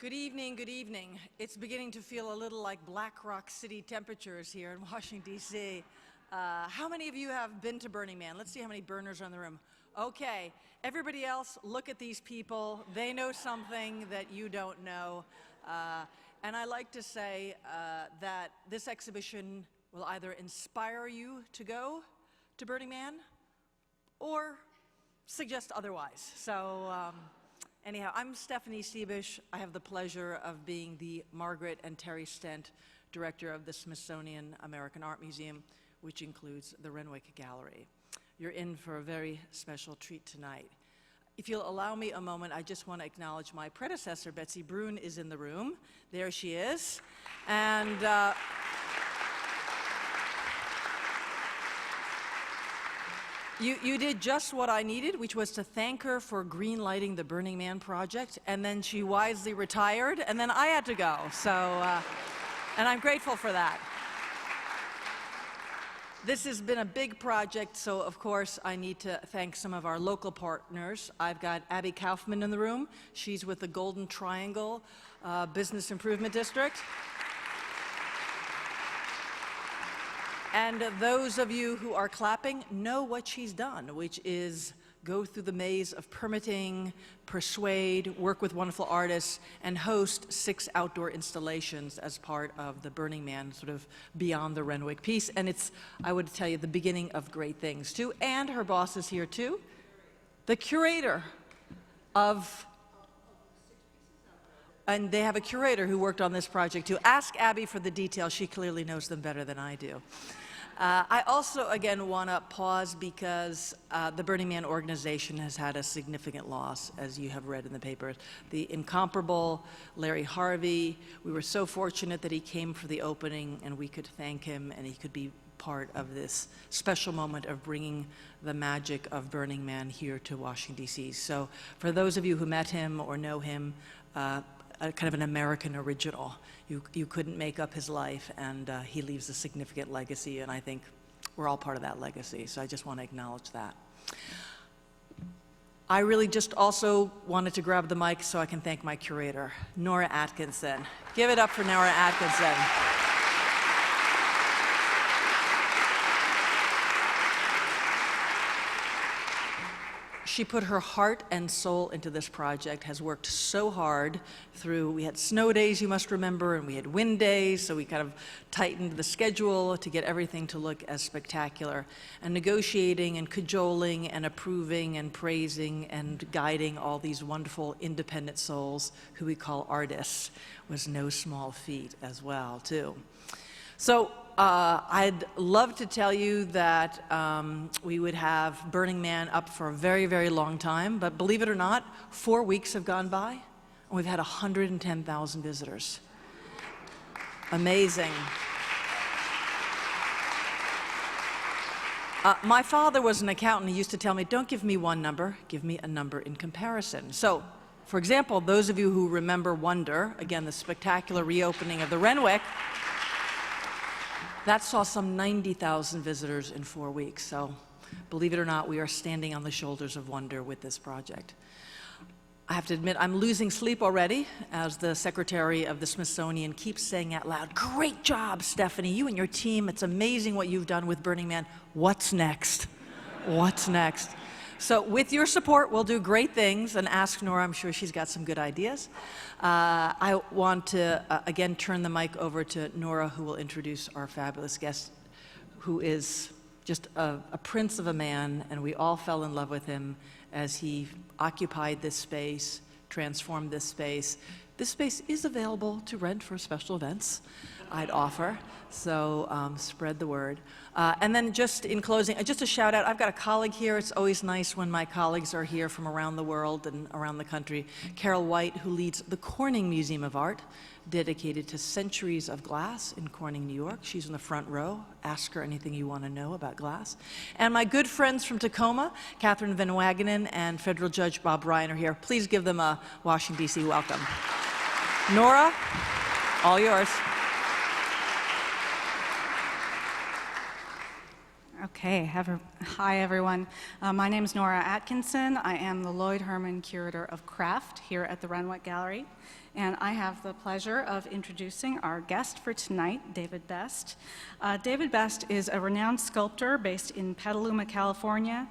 Good evening, good evening. It's beginning to feel a little like Black Rock City temperatures here in Washington, D.C. How many of you have been to Burning Man? Let's see how many burners are in the room. Okay, everybody else, look at these people. They know something that you don't know. And I like to say that this exhibition will either inspire you to go to Burning Man or suggest otherwise. So anyhow, I'm Stephanie Siebisch. I have the pleasure of being the Margaret and Terry Stent Director of the Smithsonian American Art Museum, which includes the Renwick Gallery. You're in for a very special treat tonight. If you'll allow me a moment, I just want to acknowledge my predecessor, Betsy Brune, is in the room. There she is. And You did just what I needed, which was to thank her for green-lighting the Burning Man project, and then she wisely retired, and then I had to go. So, and I'm grateful for that. This has been a big project, so of course I need to thank some of our local partners. I've got Abby Kaufman in the room. She's with the Golden Triangle Business Improvement District. And those of you who are clapping know what she's done, which is go through the maze of permitting, persuade, work with wonderful artists, and host 6 outdoor installations as part of the Burning Man, sort of beyond the Renwick piece. And it's, I would tell you, the beginning of great things, too. And her boss is here, too, the curator of, and they have a curator who worked on this project, too. Ask Abby for the details. She clearly knows them better than I do. I also, again, want to pause because the Burning Man organization has had a significant loss, as you have read in the papers. The incomparable Larry Harvey, we were so fortunate that he came for the opening and we could thank him and he could be part of this special moment of bringing the magic of Burning Man here to Washington, D.C. So for those of you who met him or know him, kind of an American original. You couldn't make up his life, and he leaves a significant legacy, and I think we're all part of that legacy, so I just want to acknowledge that. I really just also wanted to grab the mic so I can thank my curator, Nora Atkinson. Give it up for Nora Atkinson. She put her heart and soul into this project, has worked so hard through, we had snow days, you must remember, and we had wind days, so we kind of tightened the schedule to get everything to look as spectacular. And negotiating and cajoling and approving and praising and guiding all these wonderful independent souls who we call artists was no small feat as well, too. So I'd love to tell you that we would have Burning Man up for a very, very long time, but believe it or not, 4 weeks have gone by, and we've had 110,000 visitors. Amazing. My father was an accountant. He used to tell me, don't give me one number, give me a number in comparison. So, for example, those of you who remember Wonder, again, the spectacular reopening of the Renwick, that saw some 90,000 visitors in 4 weeks. So, believe it or not, we are standing on the shoulders of wonder with this project. I have to admit, I'm losing sleep already as the secretary of the Smithsonian keeps saying out loud, great job, Stephanie, you and your team. It's amazing what you've done with Burning Man. What's next? What's next? So with your support, we'll do great things, and ask Nora, I'm sure she's got some good ideas. I want to, again, turn the mic over to Nora, who will introduce our fabulous guest, who is just a prince of a man, and we all fell in love with him as he occupied this space, transformed this space. This space is available to rent for special events, I'd offer, so spread the word. And then just in closing, just a shout out, I've got a colleague here. It's always nice when my colleagues are here from around the world and around the country. Carol White, who leads the Corning Museum of Art, dedicated to centuries of glass in Corning, New York. She's in the front row. Ask her anything you want to know about glass. And my good friends from Tacoma, Catherine Van Wagenen and Federal Judge Bob Ryan are here. Please give them a Washington, D.C. welcome. Nora, all yours. Okay, hi everyone. My name is Nora Atkinson. I am the Lloyd Herman Curator of Craft here at the Renwick Gallery, and I have the pleasure of introducing our guest for tonight, David Best. David Best is a renowned sculptor based in Petaluma, California.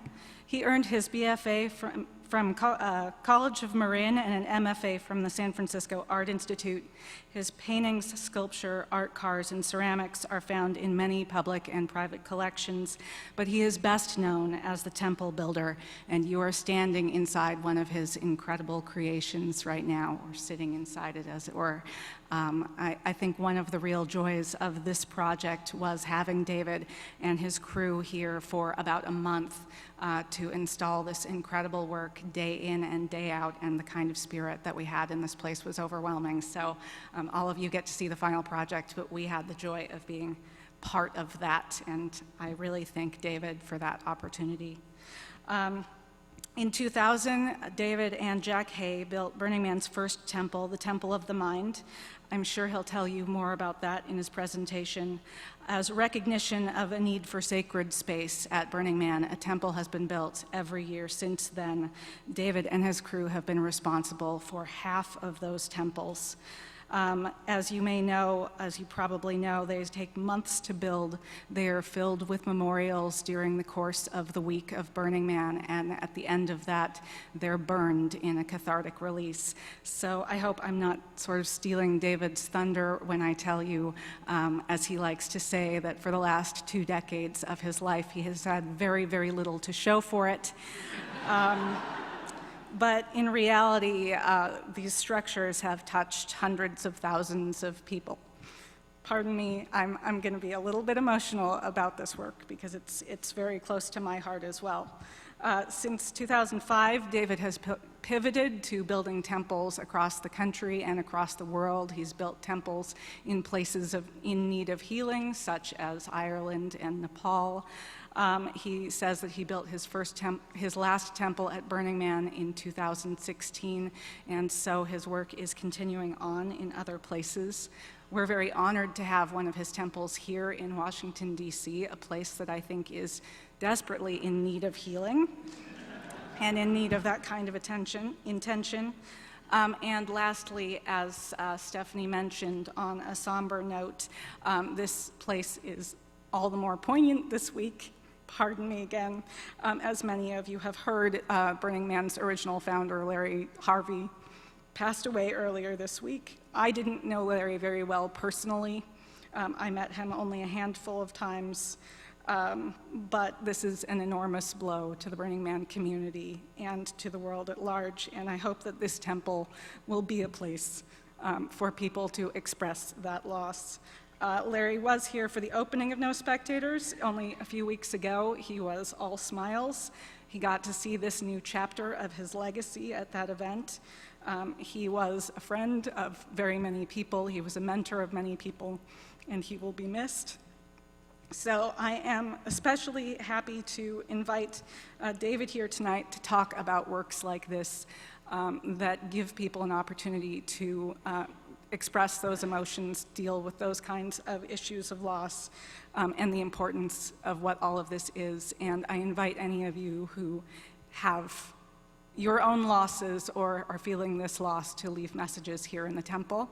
He earned his BFA from College of Marin and an MFA from the San Francisco Art Institute. His paintings, sculpture, art cars, and ceramics are found in many public and private collections, but he is best known as the temple builder, and you are standing inside one of his incredible creations right now, or sitting inside it, as it were. I think one of the real joys of this project was having David and his crew here for about a month to install this incredible work day in and day out, and the kind of spirit that we had in this place was overwhelming. So all of you get to see the final project, but we had the joy of being part of that, and I really thank David for that opportunity. In 2000, David and Jack Hay built Burning Man's first temple, the Temple of the Mind. I'm sure he'll tell you more about that in his presentation. As recognition of a need for sacred space at Burning Man, a temple has been built every year since then. David and his crew have been responsible for half of those temples. As you may know, as you probably know, they take months to build. They are filled with memorials during the course of the week of Burning Man, and at the end of that, they're burned in a cathartic release. So I hope I'm not sort of stealing David's thunder when I tell you, as he likes to say, that for the last 2 decades of his life, he has had very, very little to show for it. But in reality, these structures have touched hundreds of thousands of people. Pardon me, I'm going to be a little bit emotional about this work because it's very close to my heart as well. Since 2005, David has pivoted to building temples across the country and across the world. He's built temples in places in need of healing, such as Ireland and Nepal. He says that he built his last temple at Burning Man in 2016, and so his work is continuing on in other places. We're very honored to have one of his temples here in Washington, D.C., a place that I think is desperately in need of healing and in need of that kind of intention. And lastly, as Stephanie mentioned on a somber note, this place is all the more poignant this week. Pardon me again. As many of you have heard, Burning Man's original founder, Larry Harvey, passed away earlier this week. I didn't know Larry very well personally. I met him only a handful of times, but this is an enormous blow to the Burning Man community and to the world at large, and I hope that this temple will be a place for people to express that loss. Larry was here for the opening of No Spectators only a few weeks ago. He was all smiles. He got to see this new chapter of his legacy at that event. He was a friend of very many people. He was a mentor of many people, and he will be missed. So I am especially happy to invite David here tonight to talk about works like this that give people an opportunity to express those emotions, deal with those kinds of issues of loss, and the importance of what all of this is. And I invite any of you who have your own losses or are feeling this loss to leave messages here in the temple.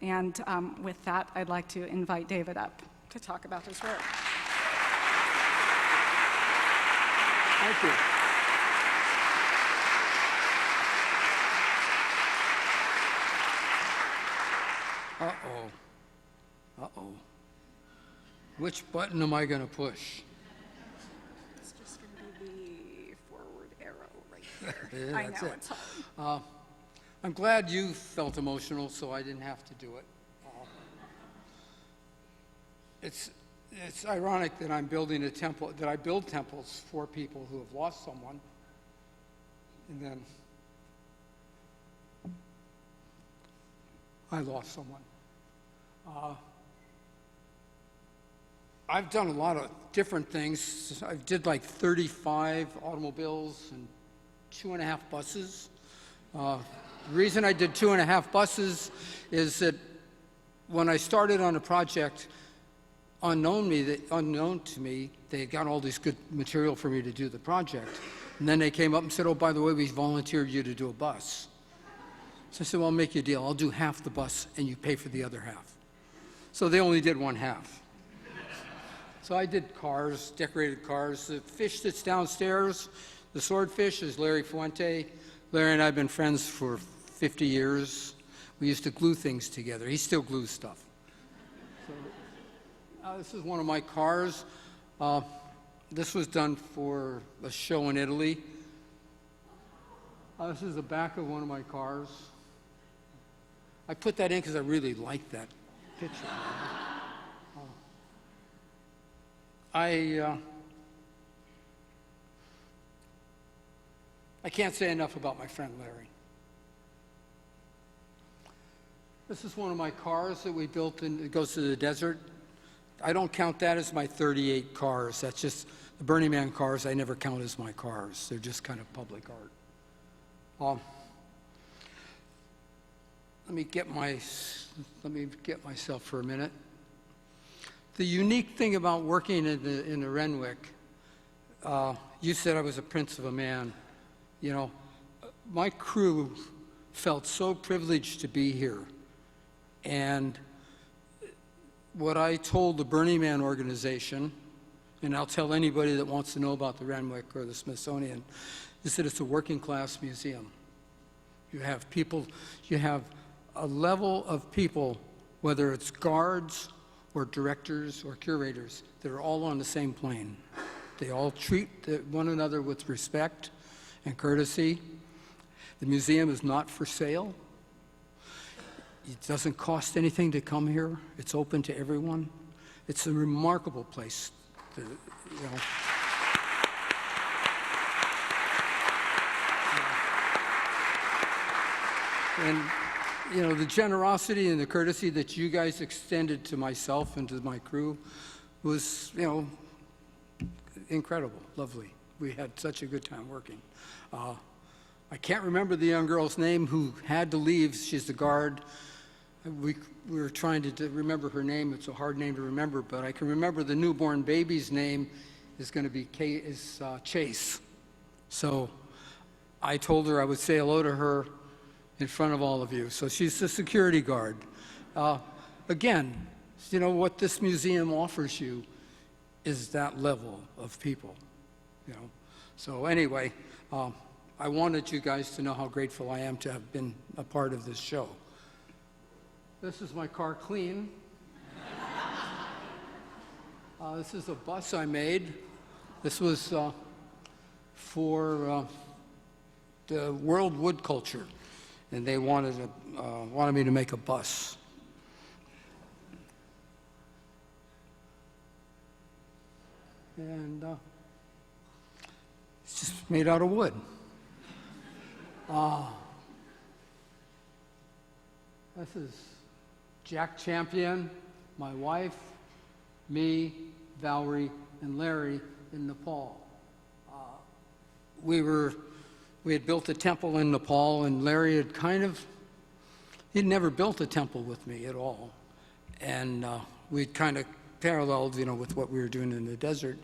And with that, I'd like to invite David up to talk about his work. Thank you. Uh-oh. Which button am I going to push? It's just going to be the forward arrow right there. Yeah, I know, it. it's hard. I'm glad you felt emotional, so I didn't have to do it. It's ironic that I'm building a temple, that I build temples for people who have lost someone, and then I lost someone. I've done a lot of different things. I did like 35 automobiles and 2.5 buses. The reason I did 2.5 buses is that when I started on a project, unknown to me, they got all this good material for me to do the project. And then they came up and said, oh, by the way, we volunteered you to do a bus. So I said, well, I'll make you a deal. I'll do half the bus and you pay for the other half. So they only did one half. So I did cars, decorated cars. The fish that's downstairs, the swordfish, is Larry Fuente. Larry and I have been friends for 50 years. We used to glue things together. He still glues stuff. So, this is one of my cars. This was done for a show in Italy. This is the back of one of my cars. I put that in because I really like that picture. I can't say enough about my friend Larry. This is one of my cars that we built, and it goes to the desert. I don't count that as my 38 cars. That's just the Burning Man cars. I never count as my cars. They're just kind of public art. Let me get myself for a minute. The unique thing about working in the Renwick, you said I was a prince of a man. You know, my crew felt so privileged to be here. And what I told the Burning Man organization, and I'll tell anybody that wants to know about the Renwick or the Smithsonian, is that it's a working class museum. You have people, you have a level of people, whether it's guards or directors or curators, that are all on the same plane. They all treat one another with respect and courtesy. The museum is not for sale. It doesn't cost anything to come here. It's open to everyone. It's a remarkable place. And, you know, the generosity and the courtesy that you guys extended to myself and to my crew was, you know, incredible, lovely. We had such a good time working. I can't remember the young girl's name who had to leave. She's the guard. We were trying to remember her name. It's a hard name to remember, but I can remember the newborn baby's name is going to be Chase. So I told her I would say hello to her in front of all of you. So she's the security guard. Again, you know, what this museum offers you is that level of people, you know. So anyway, I wanted you guys to know how grateful I am to have been a part of this show. This is my car clean. This is a bus I made. This was for the World Wood Culture, and they wanted me to make a bus. And it's just made out of wood. This is Jack Champion, my wife, me, Valerie, and Larry in Nepal. We had built a temple in Nepal, and Larry he'd never built a temple with me at all. And we'd kind of paralleled, you know, with what we were doing in the desert.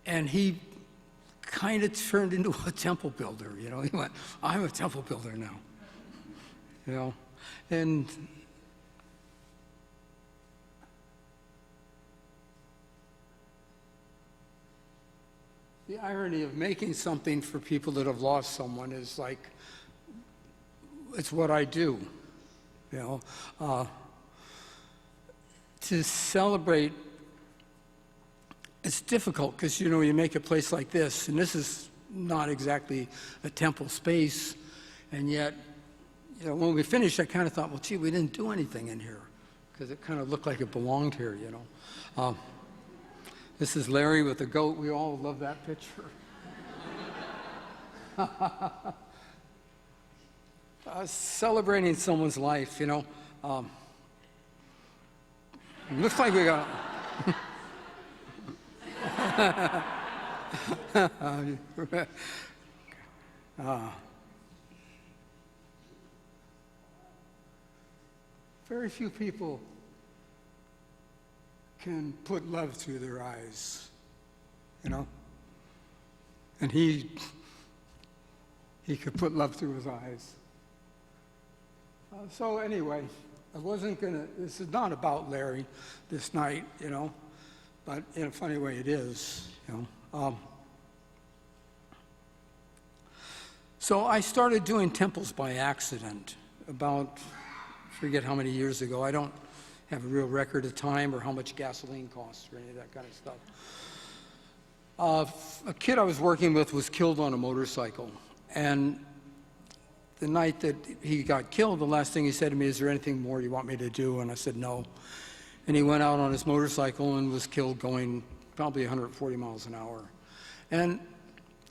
And he kind of turned into a temple builder, you know. He went, I'm a temple builder now, you know. And the irony of making something for people that have lost someone is like, it's what I do, you know. To celebrate, it's difficult because, you know, you make a place like this, and this is not exactly a temple space, and yet, you know, when we finished, I kind of thought, well, gee, we didn't do anything in here because it kind of looked like it belonged here, you know. This is Larry with the goat. We all love that picture. Celebrating someone's life, you know. Looks like we got... Very few people can put love through their eyes. you know? And he could put love through his eyes. So anyway, I wasn't gonna, this is not about Larry this night, you know, but in a funny way it is, you know. So I started doing temples by accident about, I forget how many years ago. I don't have a real record of time or how much gasoline costs or any of that kind of stuff. A kid I was working with was killed on a motorcycle, and the night that he got killed, the last thing he said to me, "Is there anything more you want me to do?" And I said, "No." And he went out on his motorcycle and was killed going probably 140 miles an hour. And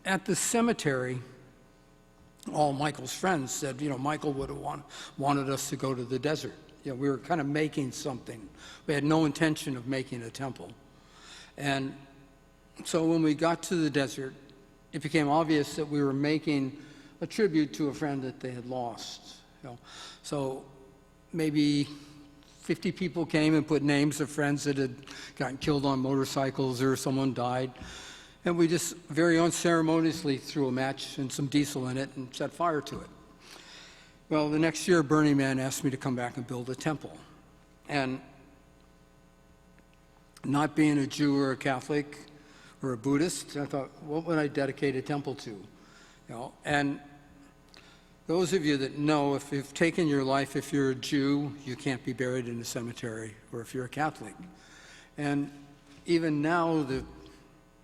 at the cemetery, all Michael's friends said, you know, Michael would have wanted us to go to the desert. You know, we were kind of making something. We had no intention of making a temple. And so when we got to the desert, it became obvious that we were making a tribute to a friend that they had lost. You know? So maybe 50 people came and put names of friends that had gotten killed on motorcycles or someone died. And we just very unceremoniously threw a match and some diesel in it and set fire to it. Well, the next year, Burning Man asked me to come back and build a temple. And not being a Jew or a Catholic or a Buddhist, I thought, what would I dedicate a temple to? You know, and those of you that know, if you've taken your life, if you're a Jew, you can't be buried in a cemetery, or if you're a Catholic. And even now,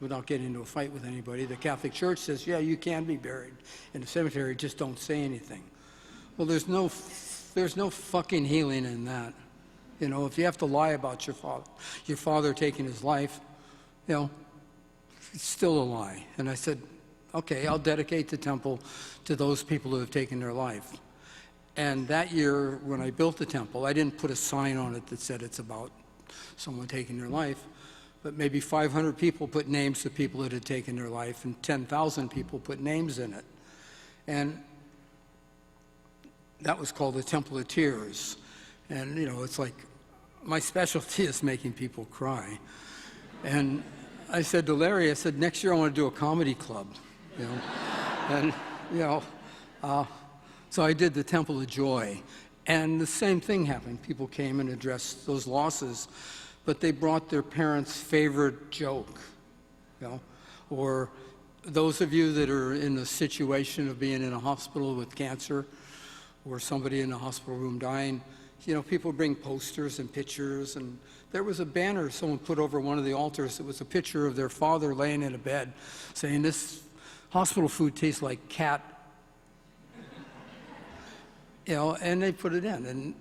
without getting into a fight with anybody, the Catholic Church says, yeah, you can be buried in a cemetery, just don't say anything. Well, there's no fucking healing in that. You know, if you have to lie about your father taking his life, you know, it's still a lie. And I said, okay, I'll dedicate the temple to those people who have taken their life. And that year, when I built the temple, I didn't put a sign on it that said it's about someone taking their life, but maybe 500 people put names of people that had taken their life, and 10,000 people put names in it. And that was called the Temple of Tears. And, you know, it's like, my specialty is making people cry. And I said to Larry, I said, next year I want to do a comedy club, you know. And, you know, so I did the Temple of Joy. And the same thing happened. People came and addressed those losses, but they brought their parents' favorite joke, you know. Or those of you that are in the situation of being in a hospital with cancer, or somebody in a hospital room dying, you know, people bring posters and pictures, and there was a banner someone put over one of the altars. It was a picture of their father laying in a bed saying, "This hospital food tastes like cat." You know, and they put it in, and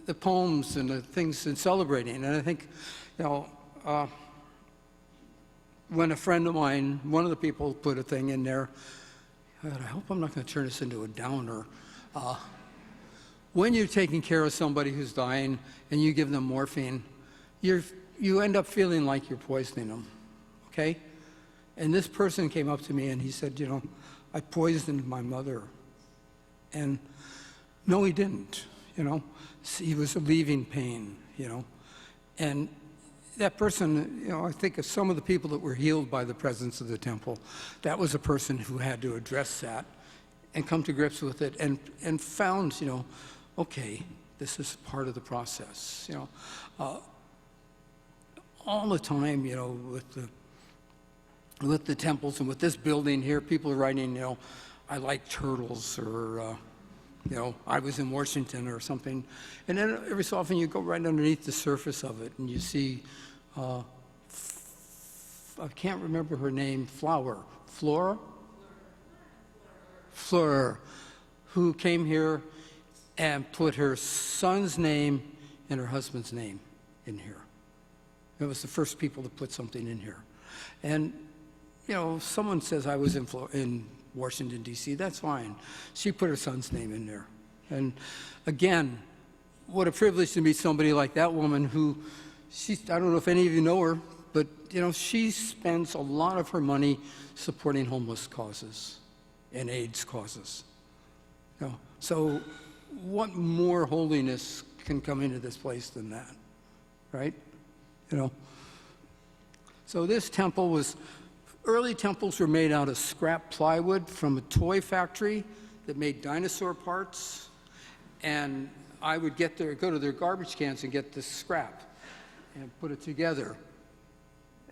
the poems and the things and celebrating. And I think, you know, when a friend of mine, one of the people put a thing in there, I hope I'm not going to turn this into a downer. When you're taking care of somebody who's dying and you give them morphine, you end up feeling like you're poisoning them, okay? And this person came up to me and he said, you know, I poisoned my mother. And no, he didn't, you know. He was relieving pain, you know. And that person, you know, I think of some of the people that were healed by the presence of the temple, that was a person who had to address that and come to grips with it and found, you know, okay, this is part of the process, you know. All the time, you know, with the temples and with this building here, people are writing, you know, I like turtles, or, you know, I was in Washington or something. And then every so often you go right underneath the surface of it and you see, I can't remember her name, Flora, who came here and put her son's name and her husband's name in here. It was the first people to put something in here. And, you know, if someone says I was in Washington, D.C., that's fine. She put her son's name in there. And again, what a privilege to meet somebody like that woman who, I don't know if any of you know her, but, you know, she spends a lot of her money supporting homeless causes and AIDS causes. You know, so what more holiness can come into this place than that, right? You know. So this temple was early temples were made out of scrap plywood from a toy factory that made dinosaur parts. And I would go to their garbage cans and get this scrap and put it together.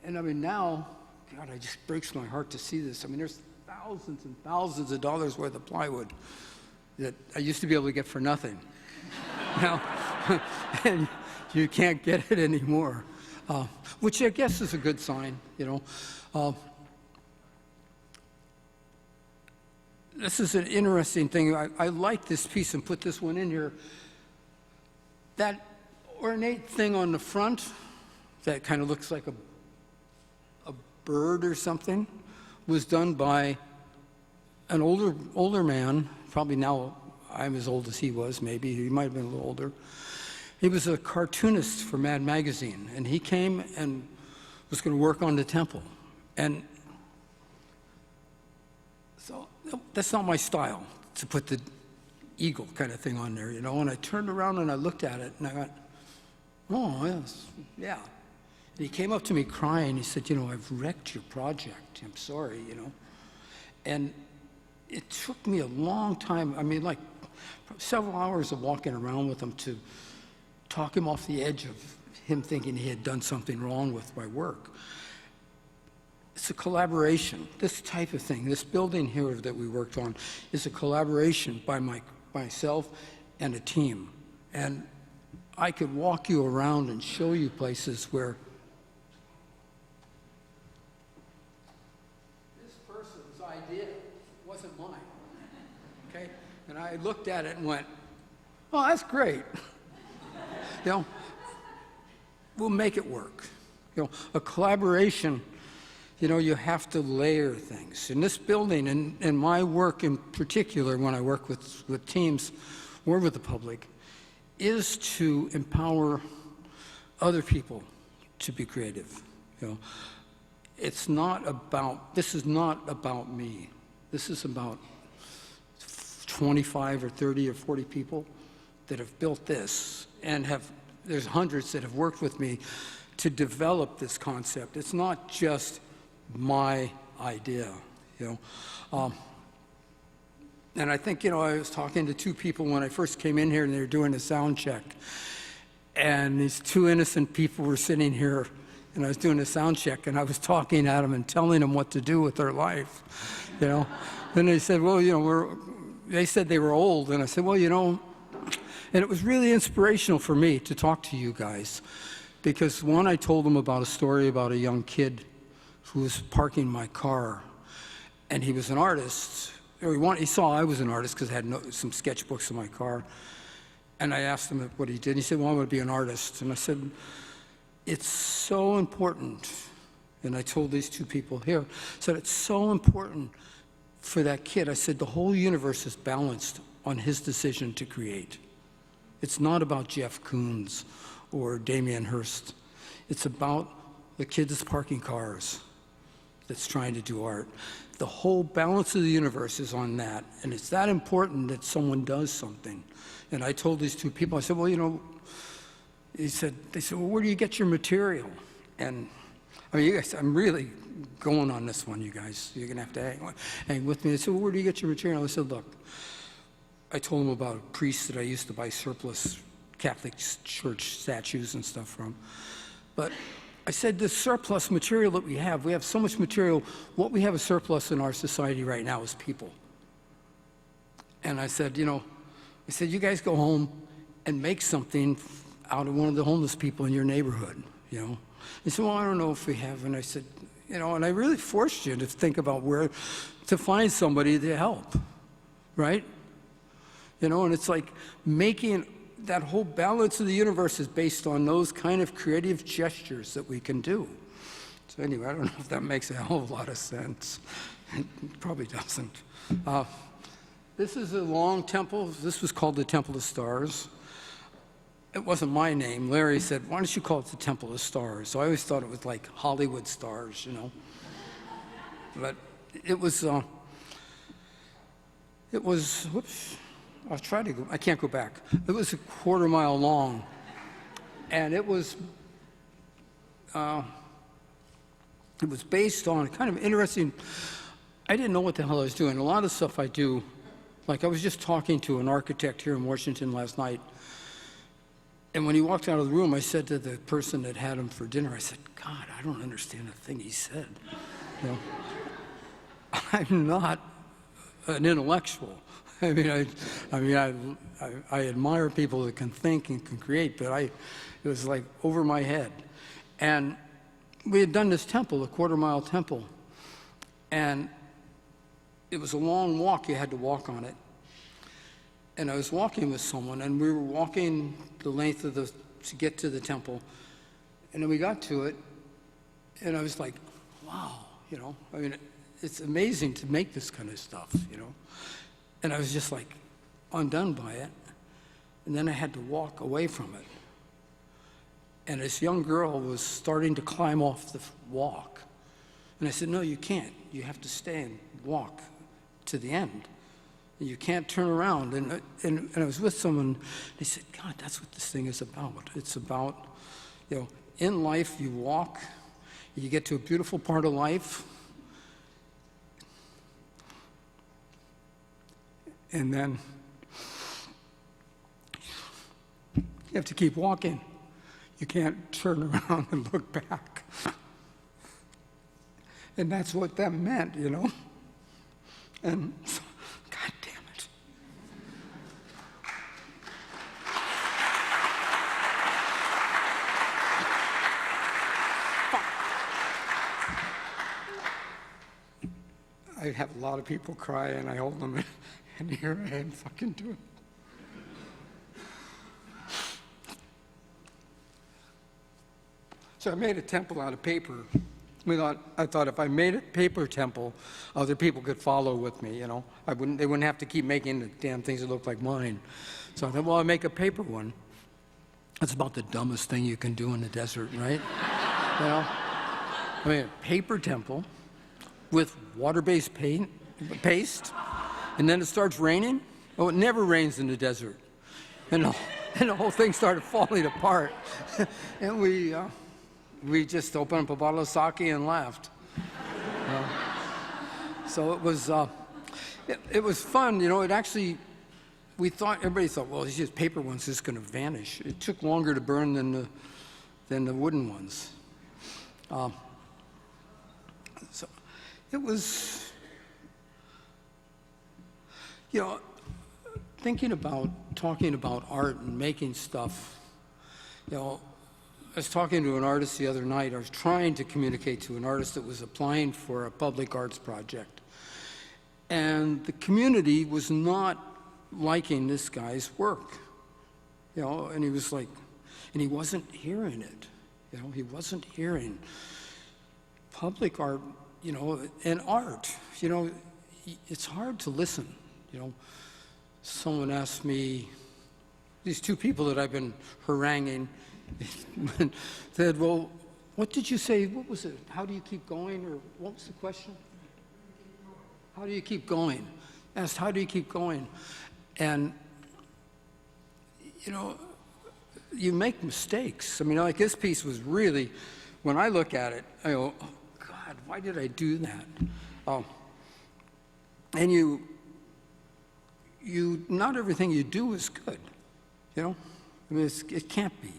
And I mean, now, God, it just breaks my heart to see this. I mean, there's thousands and thousands of dollars worth of plywood that I used to be able to get for nothing. Now, and you can't get it anymore, which I guess is a good sign, you know. This is an interesting thing. I like this piece and put this one in here. That ornate thing on the front that kind of looks like a bird or something was done by an older man, probably now I'm as old as he was, maybe. He might have been a little older. He was a cartoonist for Mad Magazine, and he came and was going to work on the temple. And so that's not my style, to put the eagle kind of thing on there, you know. And I turned around and I looked at it, and I went, oh, yes, yeah. And he came up to me crying. He said, you know, I've wrecked your project. I'm sorry, you know. And it took me a long time, I mean, like several hours of walking around with him to talk him off the edge of him thinking he had done something wrong with my work. It's a collaboration. This type of thing, this building here that we worked on, is a collaboration by myself and a team. And I could walk you around and show you places where this person's idea wasn't mine, okay? And I looked at it and went, oh, that's great. You know, we'll make it work. You know, a collaboration, you know, you have to layer things. In this building, and my work in particular, when I work with teams or with the public, is to empower other people to be creative. You know, this is not about me. This is about 25 or 30 or 40 people that have built this, and there's hundreds that have worked with me to develop this concept. It's not just my idea, you know. And I think, you know, I was talking to two people when I first came in here, and they were doing a sound check. And these two innocent people were sitting here, and I was doing a sound check, and I was talking at them and telling them what to do with their life, you know. And they said, well, you know, they said they were old, and I said, well, you know, and it was really inspirational for me to talk to you guys, because one, I told them about a story about a young kid who was parking my car, and he was an artist. Or he saw I was an artist because I had some sketchbooks in my car. And I asked him what he did. He said, well, I'm going to be an artist. And I said, it's so important. And I told these two people here, I said, it's so important for that kid. I said, the whole universe is balanced on his decision to create. It's not about Jeff Koons or Damien Hirst. It's about the kid that's parking cars, that's trying to do art. The whole balance of the universe is on that, and it's that important that someone does something. And I told these two people, I said, well, you know, they said, well, where do you get your material? And I mean, you guys, I'm really going on this one, you guys. You're gonna have to hang with me. They said, well, where do you get your material? I said, look, I told them about a priest that I used to buy surplus Catholic church statues and stuff from. But I said, the surplus material that we have so much material. What we have a surplus in our society right now is people. And I said, you know, you guys go home and make something out of one of the homeless people in your neighborhood, you know. He said, well, I don't know if we have. And I said, you know, and I really forced you to think about where to find somebody to help, right? You know, and it's like making that whole balance of the universe is based on those kind of creative gestures that we can do. So anyway, I don't know if that makes a hell of a lot of sense. It probably doesn't. This is a long temple. This was called the Temple of Stars. It wasn't my name. Larry said, why don't you call it the Temple of Stars? So I always thought it was like Hollywood stars, you know. But it was, whoops. I'll try to go, I can't go back. It was a quarter-mile long, and it was It was based on kind of interesting. I didn't know what the hell I was doing. A lot of stuff I do, like I was just talking to an architect here in Washington last night, and when he walked out of the room, I said to the person that had him for dinner, I said, God, I don't understand a thing he said. You know, I'm not an intellectual. I mean, I admire people that can think and can create, but it was like over my head. And we had done this temple, a quarter-mile temple, and it was a long walk. You had to walk on it. And I was walking with someone, and we were walking the length of to get to the temple. And then we got to it, and I was like, wow, you know, I mean, it's amazing to make this kind of stuff, you know. And I was just like undone by it. And then I had to walk away from it. And this young girl was starting to climb off the walk. And I said, no, you can't. You have to stay and walk to the end. You can't turn around. And I was with someone, they said, God, that's what this thing is about. It's about, you know, in life you walk, you get to a beautiful part of life, and then you have to keep walking. You can't turn around and look back. And that's what that meant, you know? And God damn it. I have a lot of people cry, and I hold them, and here I am fucking doing it. So I made a temple out of paper. I thought if I made a paper temple, other people could follow with me, you know. They wouldn't have to keep making the damn things that look like mine. So I thought, well, I'll make a paper one. That's about the dumbest thing you can do in the desert, right? You know? I mean, a paper temple with water-based paste, and then it starts raining. Oh, it never rains in the desert. And the whole thing started falling apart. And we just opened up a bottle of sake and laughed. So it was fun, you know. It actually, everybody thought, well, these just paper ones just going to vanish. It took longer to burn than the wooden ones. So it was, you know, talking about art and making stuff, you know. I was talking to an artist the other night. I was trying to communicate to an artist that was applying for a public arts project. And the community was not liking this guy's work. You know, and he was like, and he wasn't hearing it. You know, he wasn't hearing public art, you know, and art. You know, it's hard to listen. You know, someone asked me, these two people that I've been haranguing, said, well, what did you say? What was it? How do you keep going? Or what was the question? How do you keep going? Asked, how do you keep going? And, you know, you make mistakes. I mean, like this piece was really, when I look at it, I go, oh, God, why did I do that? And not everything you do is good, you know? I mean, it can't be.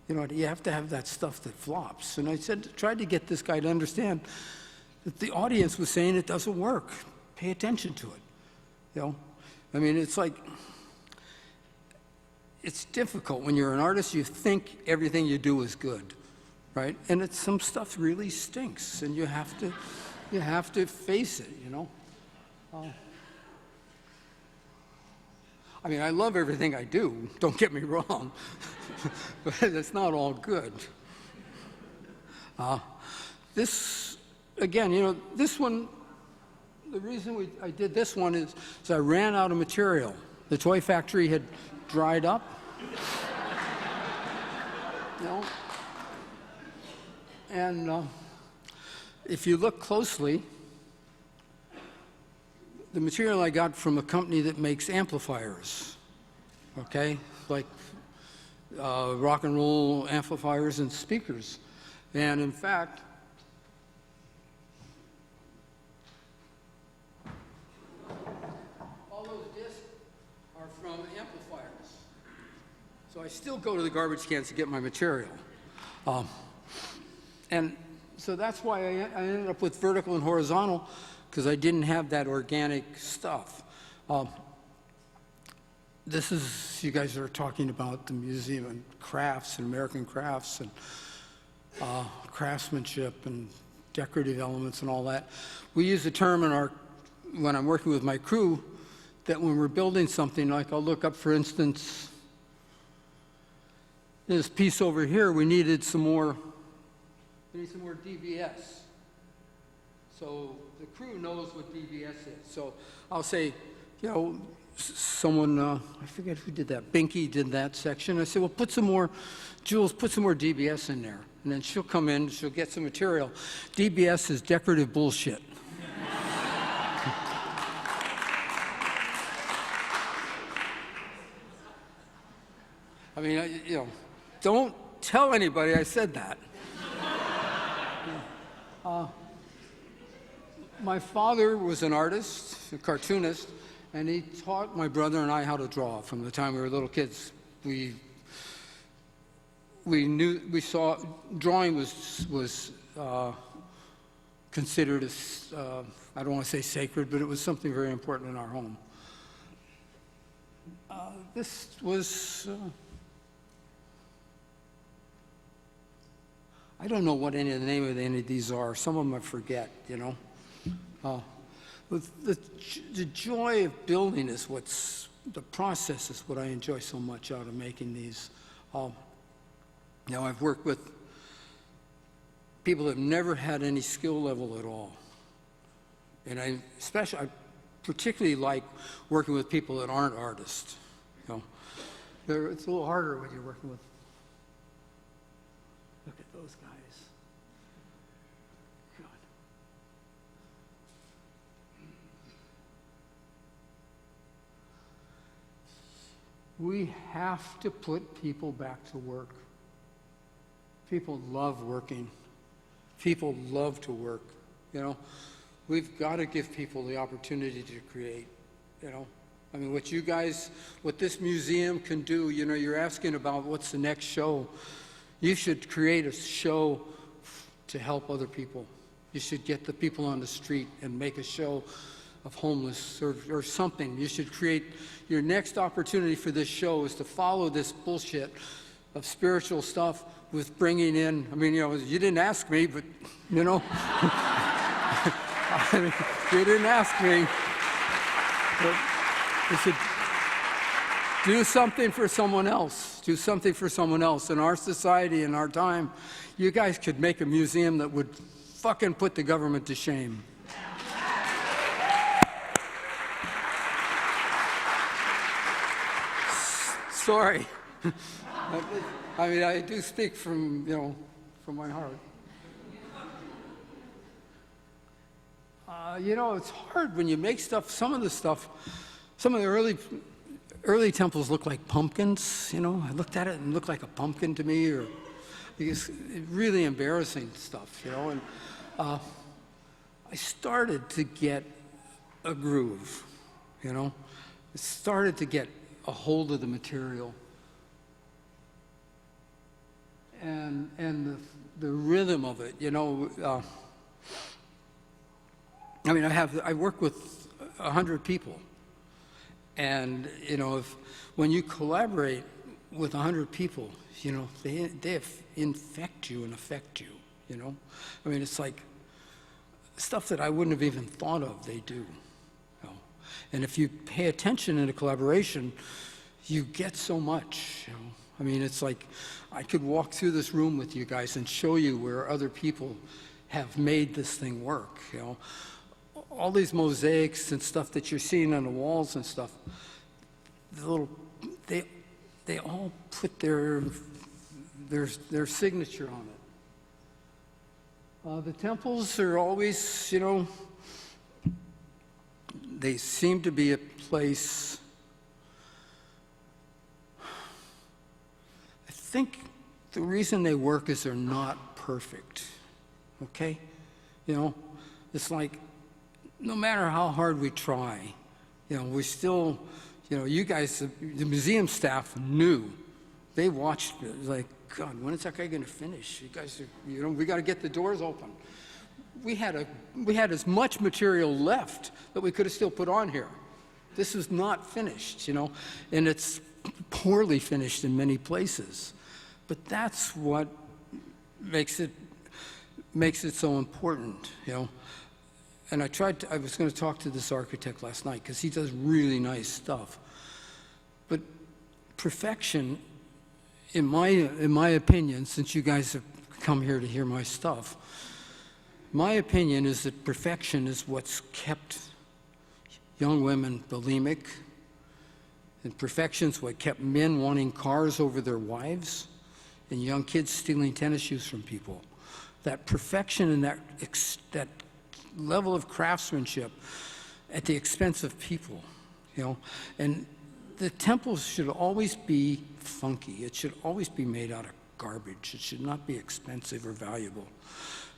You know, you have to have that stuff that flops. And I tried to get this guy to understand that the audience was saying it doesn't work. Pay attention to it. You know, I mean, it's like, it's difficult when you're an artist. You think everything you do is good, right? And some stuff really stinks, and you have to face it. You know. I mean, I love everything I do, don't get me wrong, but it's not all good. This, again, you know, this one, the reason I did this one is I ran out of material. The toy factory had dried up. You know? And if you look closely, the material I got from a company that makes amplifiers, okay? Like rock and roll amplifiers and speakers. And in fact, So I still go to the garbage cans to get my material. And so that's why I ended up with vertical and horizontal, because I didn't have that organic stuff. This is, you guys are talking about the museum and crafts and American crafts and craftsmanship and decorative elements and all that. We use a term when I'm working with my crew, that when we're building something, like I'll look up, for instance, this piece over here, we need some more DBS. So the crew knows what DBS is. So I'll say, you know, someone, I forget who did that, Binky did that section. I said, well, Jules, put some more DBS in there. And then she'll come in, she'll get some material. DBS is decorative bullshit. I mean, you know, don't tell anybody I said that. My father was an artist, a cartoonist, and he taught my brother and I how to draw from the time we were little kids. We saw drawing was considered as, I don't want to say sacred, but it was something very important in our home. This was, I don't know what any of these are. Some of them I forget, you know. The joy of building is the process is what I enjoy so much out of making these. Now, I've worked with people that have never had any skill level at all. And I particularly like working with people that aren't artists. You know, it's a little harder when you're working with, look at those guys. God. We have to put people back to work. People love working. People love to work, you know. We've got to give people the opportunity to create, you know. I mean, what this museum can do, you know, you're asking about what's the next show. You should create a show to help other people. You should get the people on the street and make a show of homeless or something. You should create, your next opportunity for this show is to follow this bullshit of spiritual stuff with bringing in, I mean, you know, you didn't ask me, but, you know, I mean, you didn't ask me. But you should do something for someone else. Do something for someone else. In our society, in our time, you guys could make a museum that would fucking put the government to shame. Sorry. I mean, I do speak from, you know, from my heart. You know, it's hard when you make stuff. Some of the early temples look like pumpkins. You know, I looked at it and it looked like a pumpkin to me, or because really embarrassing stuff. You know, and I started to get a groove. You know, I started to get a hold of the material and the rhythm of it. You know. I mean, I work with 100 people, and you know, when you collaborate with 100 people, you know, they infect you and affect you. You know, I mean, it's like stuff that I wouldn't have even thought of. They do, you know? And if you pay attention in a collaboration, you get so much. You know, I mean, it's like I could walk through this room with you guys and show you where other people have made this thing work. You know. All these mosaics and stuff that you're seeing on the walls and stuff, they all put their signature on it. The temples are always, you know, they seem to be a place. I think the reason they work is they're not perfect. Okay, you know, it's like, no matter how hard we try, you know, we still, you know, you guys, the museum staff knew They watched me. It was like, God, when is that guy going to finish? You guys are, we got to get the doors open. We had as much material left that we could have still put on here. This is not finished, and it's poorly finished in many places. But that's what makes it so important, And I was going to talk to this architect last night because he does really nice stuff. But perfection, in my opinion, since you guys have come here to hear my stuff, my opinion is that perfection is what's kept young women bulimic, and perfection is what kept men wanting cars over their wives, and young kids stealing tennis shoes from people. That perfection and that level of craftsmanship at the expense of people, And the temples should always be funky. It should always be made out of garbage. It should not be expensive or valuable.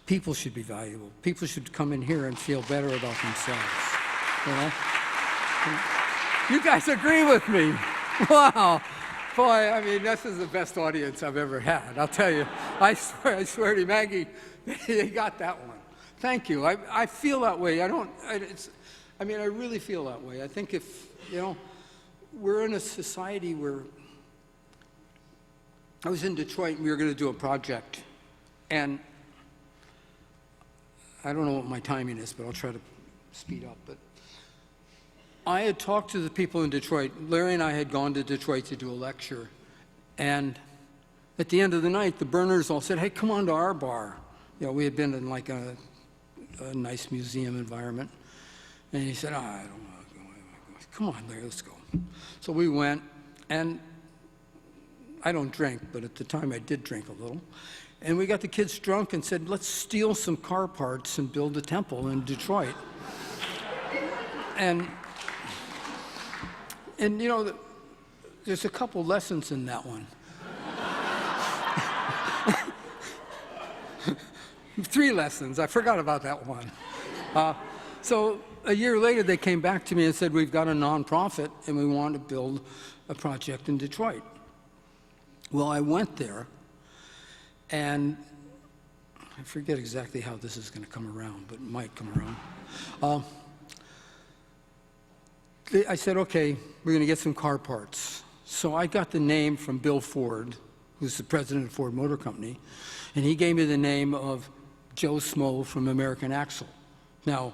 People should be valuable. People should come in here and feel better about themselves, You guys agree with me? Wow. Boy, I mean, this is the best audience I've ever had. I'll tell you. I swear to you, Maggie, they got that one. Thank you. I feel that way. I really feel that way. I think if, we're in a society where I was in Detroit and we were going to do a project, and I don't know what my timing is, but I'll try to speed up. But I had talked to the people in Detroit. Larry and I had gone to Detroit to do a lecture, and at the end of the night, the Burners all said, "Hey, come on to our bar." We had been in like a nice museum environment, and he said, "I don't want to go. Come on, Larry, let's go." So we went, and I don't drink, but at the time I did drink a little. And we got the kids drunk and said, "Let's steal some car parts and build a temple in Detroit." And there's a couple lessons in that one. 3 lessons. I forgot about that one. So a year later, they came back to me and said, "We've got a nonprofit, and we want to build a project in Detroit." Well, I went there, and I forget exactly how this is going to come around, but it might come around. I said, "Okay, we're going to get some car parts." So I got the name from Bill Ford, who's the president of Ford Motor Company, and he gave me the name of Joe Smo from American Axle. Now,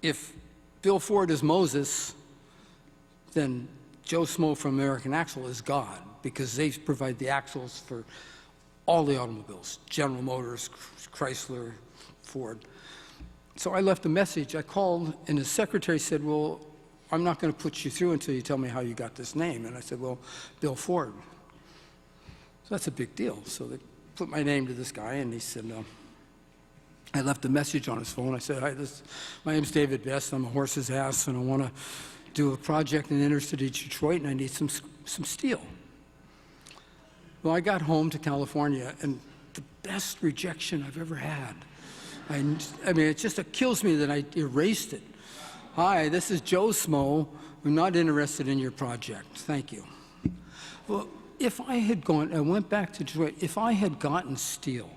if Bill Ford is Moses, then Joe Smo from American Axle is God, because they provide the axles for all the automobiles, General Motors, Chrysler, Ford. So I left a message. I called, and his secretary said, "Well, I'm not going to put you through until you tell me how you got this name." And I said, "Well, Bill Ford." So that's a big deal. So they put my name to this guy, and he said, I left a message on his phone. I said, "Hi, my name's David Best. I'm a horse's ass, and I want to do a project in inner city Detroit, and I need some steel." Well, I got home to California, and the best rejection I've ever had. I mean, it kills me that I erased it. "Hi, this is Joe Smo. I'm not interested in your project. Thank you." Well, if I had gone, I went back to Detroit, if I had gotten steel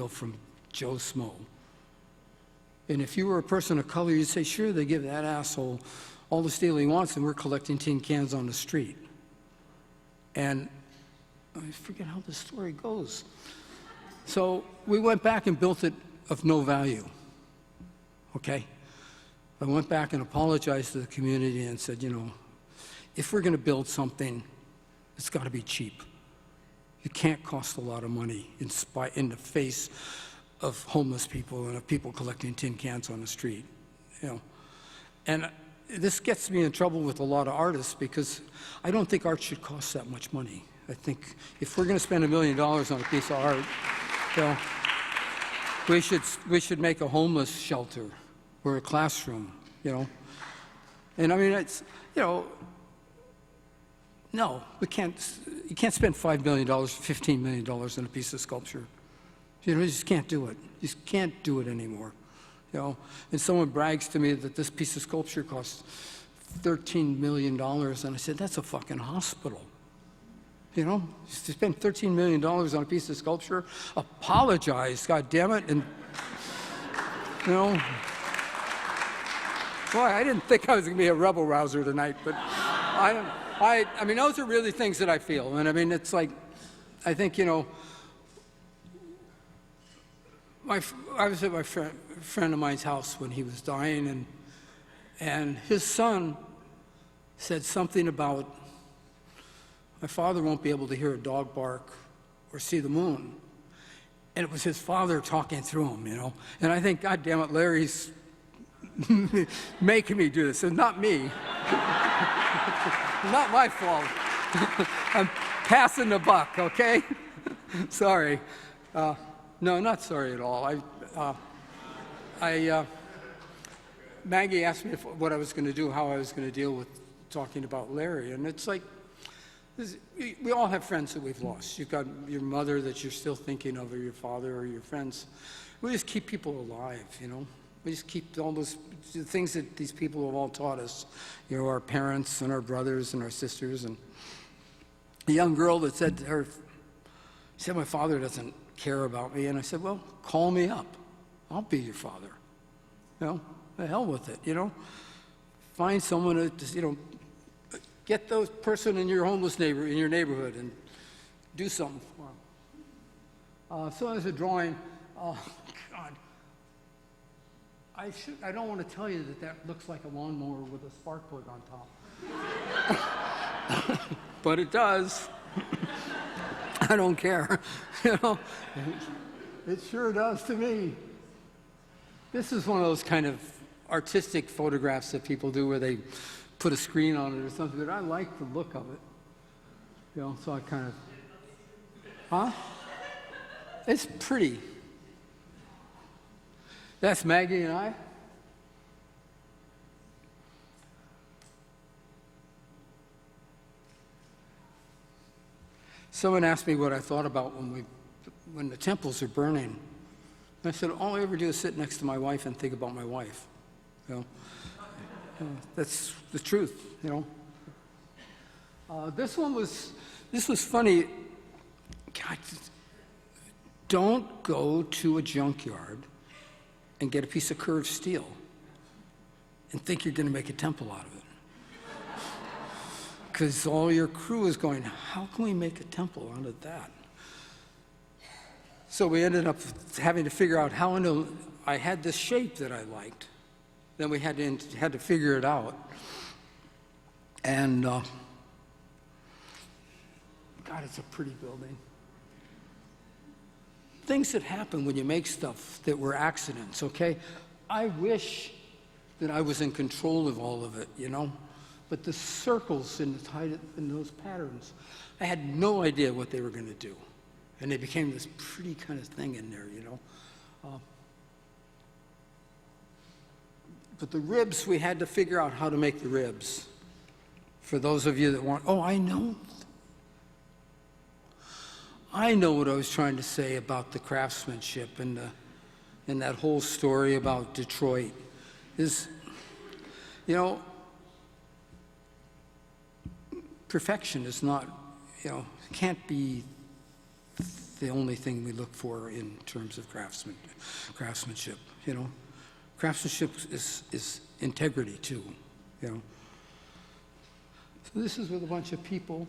from Joe Smo, and if you were a person of color, you'd say, "Sure, they give that asshole all the steel he wants, and we're collecting tin cans on the street." And I forget how the story goes. So we went back and built it of no value, okay? I went back and apologized to the community and said, if we're going to build something, it's got to be cheap. It can't cost a lot of money in the face of homeless people and of people collecting tin cans on the street, And this gets me in trouble with a lot of artists because I don't think art should cost that much money. I think if we're going to spend $1 million on a piece of art, we should make a homeless shelter or a classroom, And I mean, it's, no, you can't spend $5 million, $15 million on a piece of sculpture. You just can't do it. You just can't do it anymore. And someone brags to me that this piece of sculpture costs $13 million, and I said, "That's a fucking hospital." You know, you spend $13 million on a piece of sculpture. Apologize, God damn it. And, you know, boy, I didn't think I was going to be a rebel rouser tonight, but I mean, those are really things that I feel. And I mean, it's like, I think, you know, I was at my friend of mine's house when he was dying, and his son said something about, my father won't be able to hear a dog bark or see the moon. And it was his father talking through him, you know. And I think, God damn it, Larry's making me do this, and not me. Not my fault. I'm passing the buck, okay? Sorry. No, not sorry at all. Maggie asked me what I was going to do, how I was going to deal with talking about Larry, and it's like, we all have friends that we've lost. You've got your mother that you're still thinking of, or your father, or your friends. We just keep people alive, you know. We just keep all those things that these people have all taught us. You know, our parents and our brothers and our sisters. And a young girl that said to her, she said, my father doesn't care about me. And I said, well, call me up. I'll be your father. You know, the hell with it, you know. Find someone to, you know, get those person in your homeless in your neighborhood and do something for them. So as a drawing, oh God, I don't want to tell you that looks like a lawnmower with a spark plug on top, but it does. I don't care, you know. It sure does to me. This is one of those kind of artistic photographs that people do where they put a screen on it or something, but I like the look of it. You know, so I kind of, huh? It's pretty. That's Maggie and I. Someone asked me what I thought about when the temples are burning. And I said, all I ever do is sit next to my wife and think about my wife. You know? That's the truth, you know. This was funny. God, don't go to a junkyard and get a piece of curved steel and think you're going to make a temple out of it. Because all your crew is going, how can we make a temple out of that? So we ended up having to figure out how I had this shape that I liked. Then we had to figure it out. And God, it's a pretty building. Things that happen when you make stuff that were accidents, okay? I wish that I was in control of all of it, you know? But the circles in those patterns, I had no idea what they were going to do. And they became this pretty kind of thing in there, you know? But the ribs, we had to figure out how to make the ribs. For those of you that want, oh, I know what I was trying to say about the craftsmanship and that whole story about Detroit is, you know, perfection is not, you know, can't be the only thing we look for in terms of craftsmanship, you know. Craftsmanship is integrity too, you know. So this is with a bunch of people.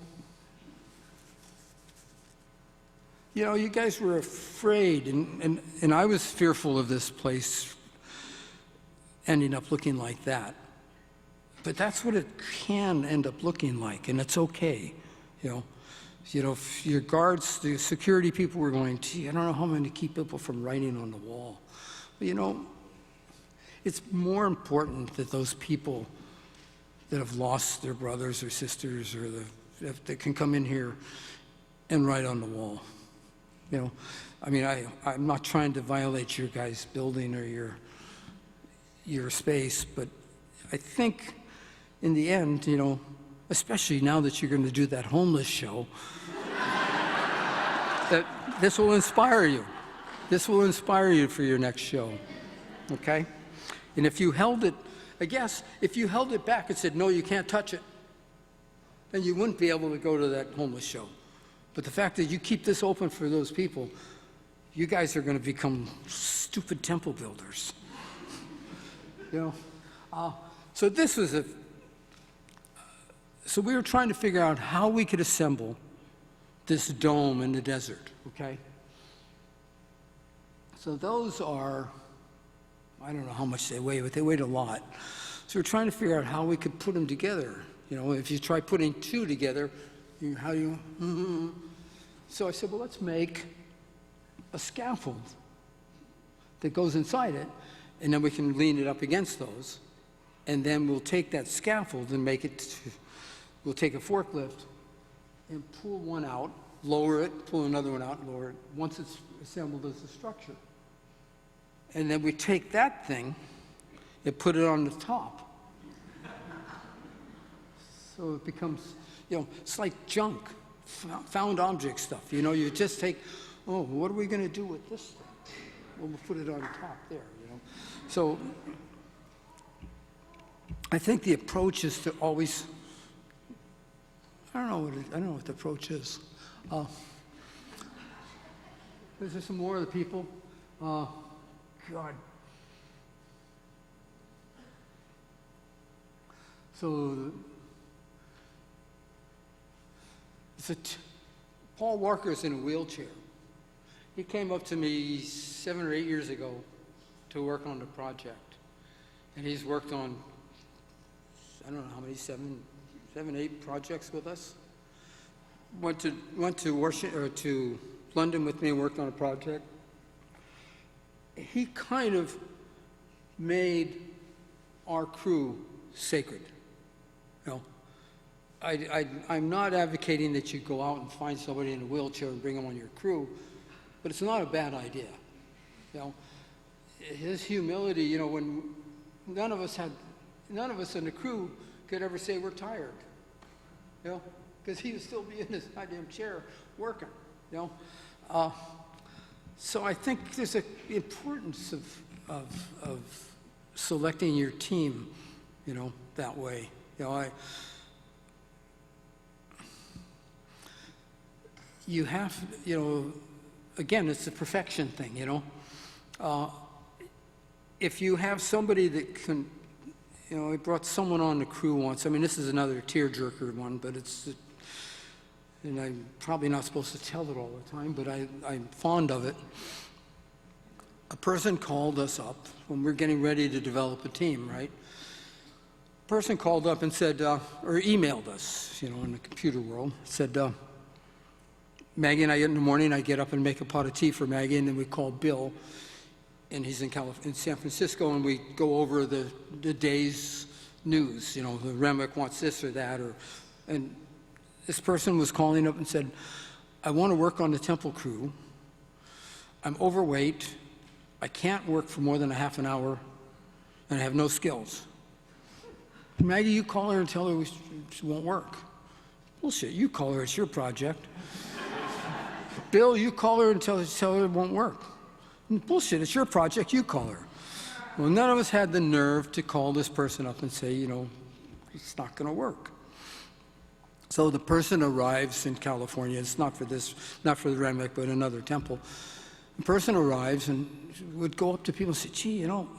You know, you guys were afraid, and I was fearful of this place ending up looking like that. But that's what it can end up looking like, and it's okay, you know. You know, if your guards, the security people were going, gee, I don't know how I'm going to keep people from writing on the wall. But, you know, it's more important that those people that have lost their brothers or sisters or that can come in here and write on the wall. You know, I mean, I'm not trying to violate your guys' building or your space, but I think in the end, you know, especially now that you're going to do that homeless show, that this will inspire you. This will inspire you for your next show, okay? And if you held it, I guess, if you held it back and said, no, you can't touch it, then you wouldn't be able to go to that homeless show. But the fact that you keep this open for those people, you guys are going to become stupid temple builders. You know? So this was so we were trying to figure out how we could assemble this dome in the desert, okay? So those are, I don't know how much they weigh, but they weighed a lot. So we're trying to figure out how we could put them together. You know, if you try putting two together, how do you, So I said, well, let's make a scaffold that goes inside it, and then we can lean it up against those, and then we'll take that scaffold and we'll take a forklift and pull one out, lower it, pull another one out, lower it, once it's assembled as a structure. And then we take that thing and put it on the top. So it becomes, you know, it's like junk, found object stuff. You know, you just take, oh, what are we going to do with this thing? Well, we'll put it on top there, you know. So I think the approach is to always, I don't know what the approach is. Is there some more of the people? God. So, Paul Walker's in a wheelchair. He came up to me 7 or 8 years ago to work on the project. And he's worked on, I don't know how many, seven, 8 projects with us. Went to Washington, or to London with me and worked on a project. He kind of made our crew sacred. You know, I'm not advocating that you go out and find somebody in a wheelchair and bring them on your crew, but it's not a bad idea. You know, his humility, you know, when none of us in the crew could ever say we're tired, you know, because he would still be in his goddamn chair working, you know. So I think there's an importance of selecting your team, you know, that way. You know, you have, you know, again, it's a perfection thing, you know. If you have somebody that can, you know, I brought someone on the crew once. I mean, this is another tearjerker one, but it's, and I'm probably not supposed to tell it all the time, but I'm fond of it. A person called us up when we're getting ready to develop a team, right? A person called up and said, or emailed us, you know, in the computer world, said, Maggie and I, in the morning, I get up and make a pot of tea for Maggie, and then we call Bill, and he's in San Francisco, and we go over the day's news, you know, the Renwick wants this or that, and this person was calling up and said, I want to work on the temple crew. I'm overweight. I can't work for more than a half an hour, and I have no skills. Maggie, you call her and tell her she won't work. Bullshit, you call her, it's your project. Bill, you call her and tell her it won't work. Bullshit, it's your project, you call her. Well, none of us had the nerve to call this person up and say, you know, it's not going to work. So the person arrives in California. It's not for this, not for the Renwick, but another temple. The person arrives and would go up to people and say, gee, you know,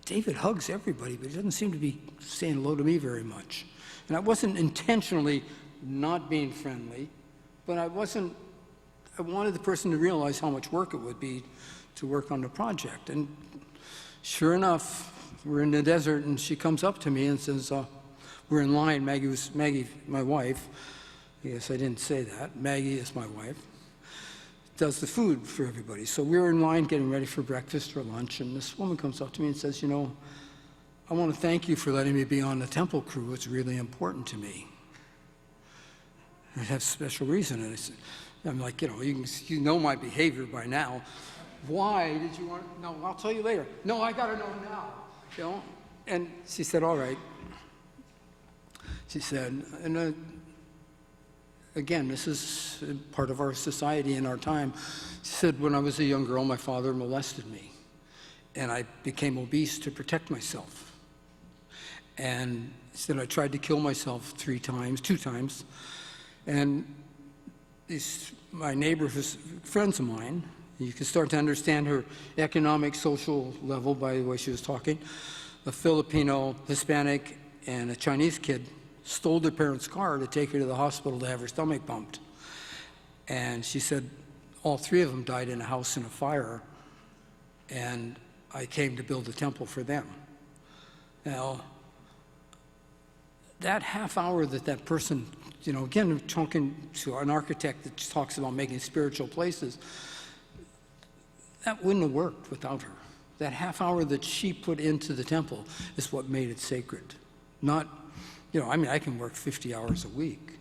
David hugs everybody, but he doesn't seem to be saying hello to me very much. And I wasn't intentionally not being friendly, but I wanted the person to realize how much work it would be to work on the project. And sure enough, we're in the desert, and she comes up to me and says, we're in line. Maggie, my wife, yes, I didn't say that. Maggie is my wife, does the food for everybody. So we're in line getting ready for breakfast or lunch, and this woman comes up to me and says, you know, I want to thank you for letting me be on the temple crew. It's really important to me. It has a special reason. And I'm like, you know, you know my behavior by now. Why did you want, no, I'll tell you later. No, I got to know now, you know. And she said, all right. She said, and again, this is part of our society in our time. She said, when I was a young girl, my father molested me, and I became obese to protect myself. And she said, I tried to kill myself 2 times, and my neighbors, friends of mine, you can start to understand her economic, social level by the way she was talking. A Filipino, Hispanic, and a Chinese kid stole their parents' car to take her to the hospital to have her stomach pumped. And she said all three of them died in a house in a fire, and I came to build a temple for them. Now, that half hour that person, again, talking to an architect that talks about making spiritual places, that wouldn't have worked without her. That half hour that she put into the temple is what made it sacred. Not, I can work 50 hours a week,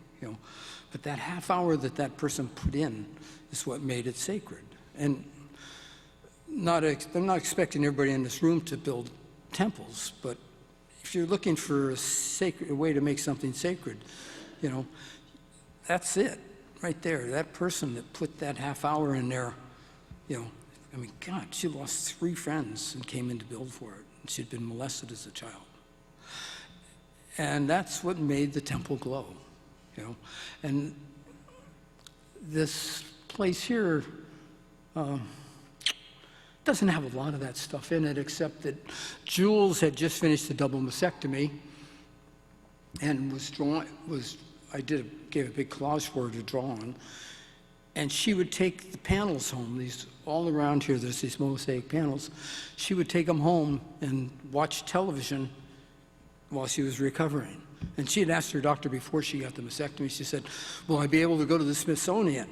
but that half hour that person put in is what made it sacred. And I'm not expecting everybody in this room to build temples, but if you're looking for a way to make something sacred, that's it right there. That person that put that half hour in there, God, she lost 3 friends and came in to build for it. And she'd been molested as a child. And that's what made the temple glow, And this place here doesn't have a lot of that stuff in it, except that Jules had just finished a double mastectomy and gave a big collage for her to draw on. And she would take the panels home, all around here, there's these mosaic panels. She would take them home and watch television while she was recovering. And she had asked her doctor before she got the mastectomy, she said, will I be able to go to the Smithsonian?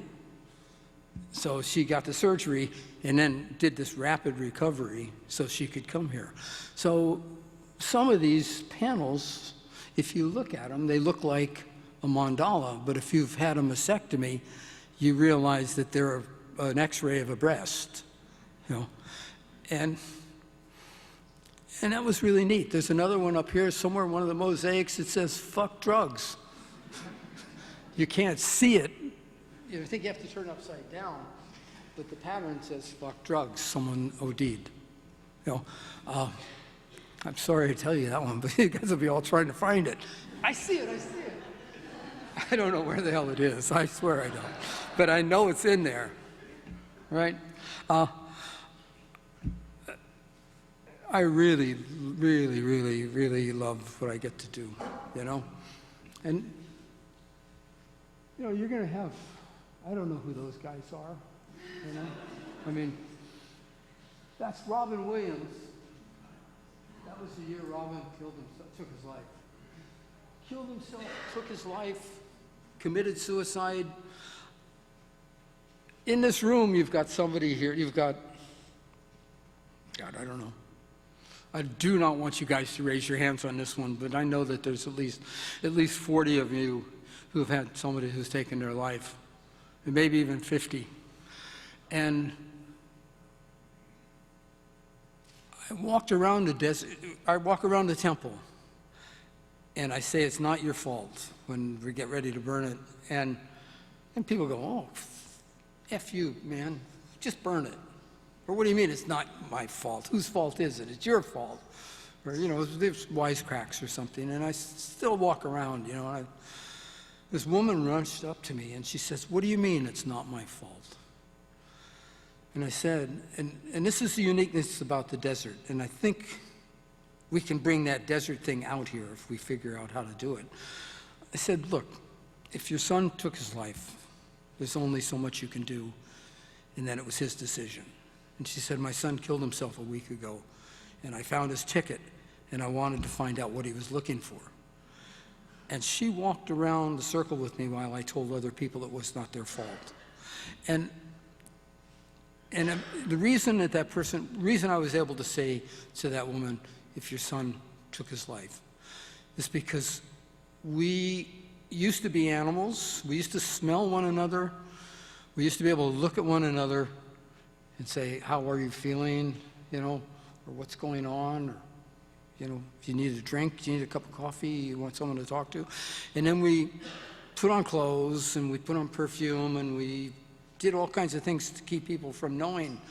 So she got the surgery and then did this rapid recovery so she could come here. So some of these panels, if you look at them, they look like a mandala, but if you've had a mastectomy, you realize that they're an x-ray of a breast, And that was really neat. There's another one up here somewhere, one of the mosaics, it says, fuck drugs. You can't see it. I think you have to turn upside down, but the pattern says, fuck drugs, someone OD'd. I'm sorry to tell you that one, but you guys will be all trying to find it. I see it. I don't know where the hell it is. I swear I don't. But I know it's in there, right? I really, really, really, really love what I get to do, And, you're going to have, I don't know who those guys are, that's Robin Williams. That was the year Robin took his life. Killed himself, took his life, committed suicide. In this room, you've got somebody here, God, I don't know. I do not want you guys to raise your hands on this one, but I know that there's at least 40 of you who have had somebody who's taken their life, and maybe even 50. And I walk around the temple, and I say it's not your fault when we get ready to burn it. And people go, oh, F you, man, just burn it. Or what do you mean it's not my fault? Whose fault is it? It's your fault. Or, there's wisecracks or something. And I still walk around, this woman rushed up to me and she says, what do you mean it's not my fault? And I said, and this is the uniqueness about the desert, and I think we can bring that desert thing out here if we figure out how to do it. I said, look, if your son took his life, there's only so much you can do, and then it was his decision. And she said, my son killed himself a week ago, and I found his ticket, and I wanted to find out what he was looking for. And she walked around the circle with me while I told other people it was not their fault. And the reason I was able to say to that woman, if your son took his life, is because we used to be animals. We used to smell one another. We used to be able to look at one another and say, how are you feeling, or what's going on, or, if you need a drink, you need a cup of coffee, you want someone to talk to. And then we put on clothes, and we put on perfume, and we did all kinds of things to keep people from knowing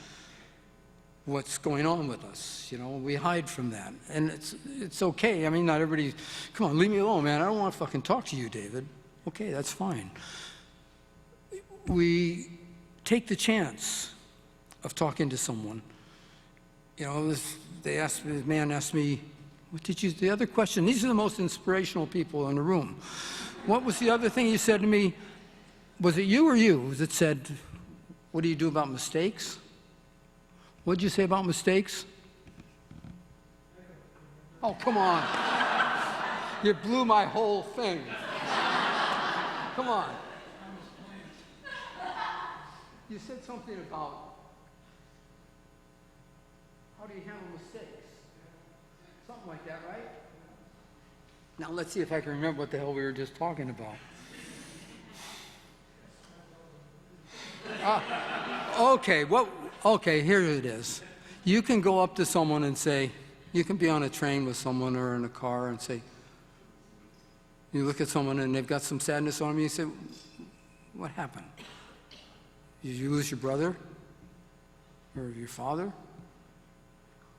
what's going on with us. We hide from that. And it's okay. Not everybody, come on, leave me alone, man. I don't want to fucking talk to you, David. Okay, that's fine. we take the chance of talking to someone. You know, this man asked me, what did you, the other question, these are the most inspirational people in the room. What was the other thing you said to me? Was it you or you that said, what do you do about mistakes? What did you say about mistakes? Oh, come on. You blew my whole thing. Come on. You said something about how do you handle mistakes? Something like that, right? Now let's see if I can remember what the hell we were just talking about. Okay, here it is. You can go up to someone and say, you can be on a train with someone or in a car and say, you look at someone and they've got some sadness on them, you say, what happened? Did you lose your brother or your father?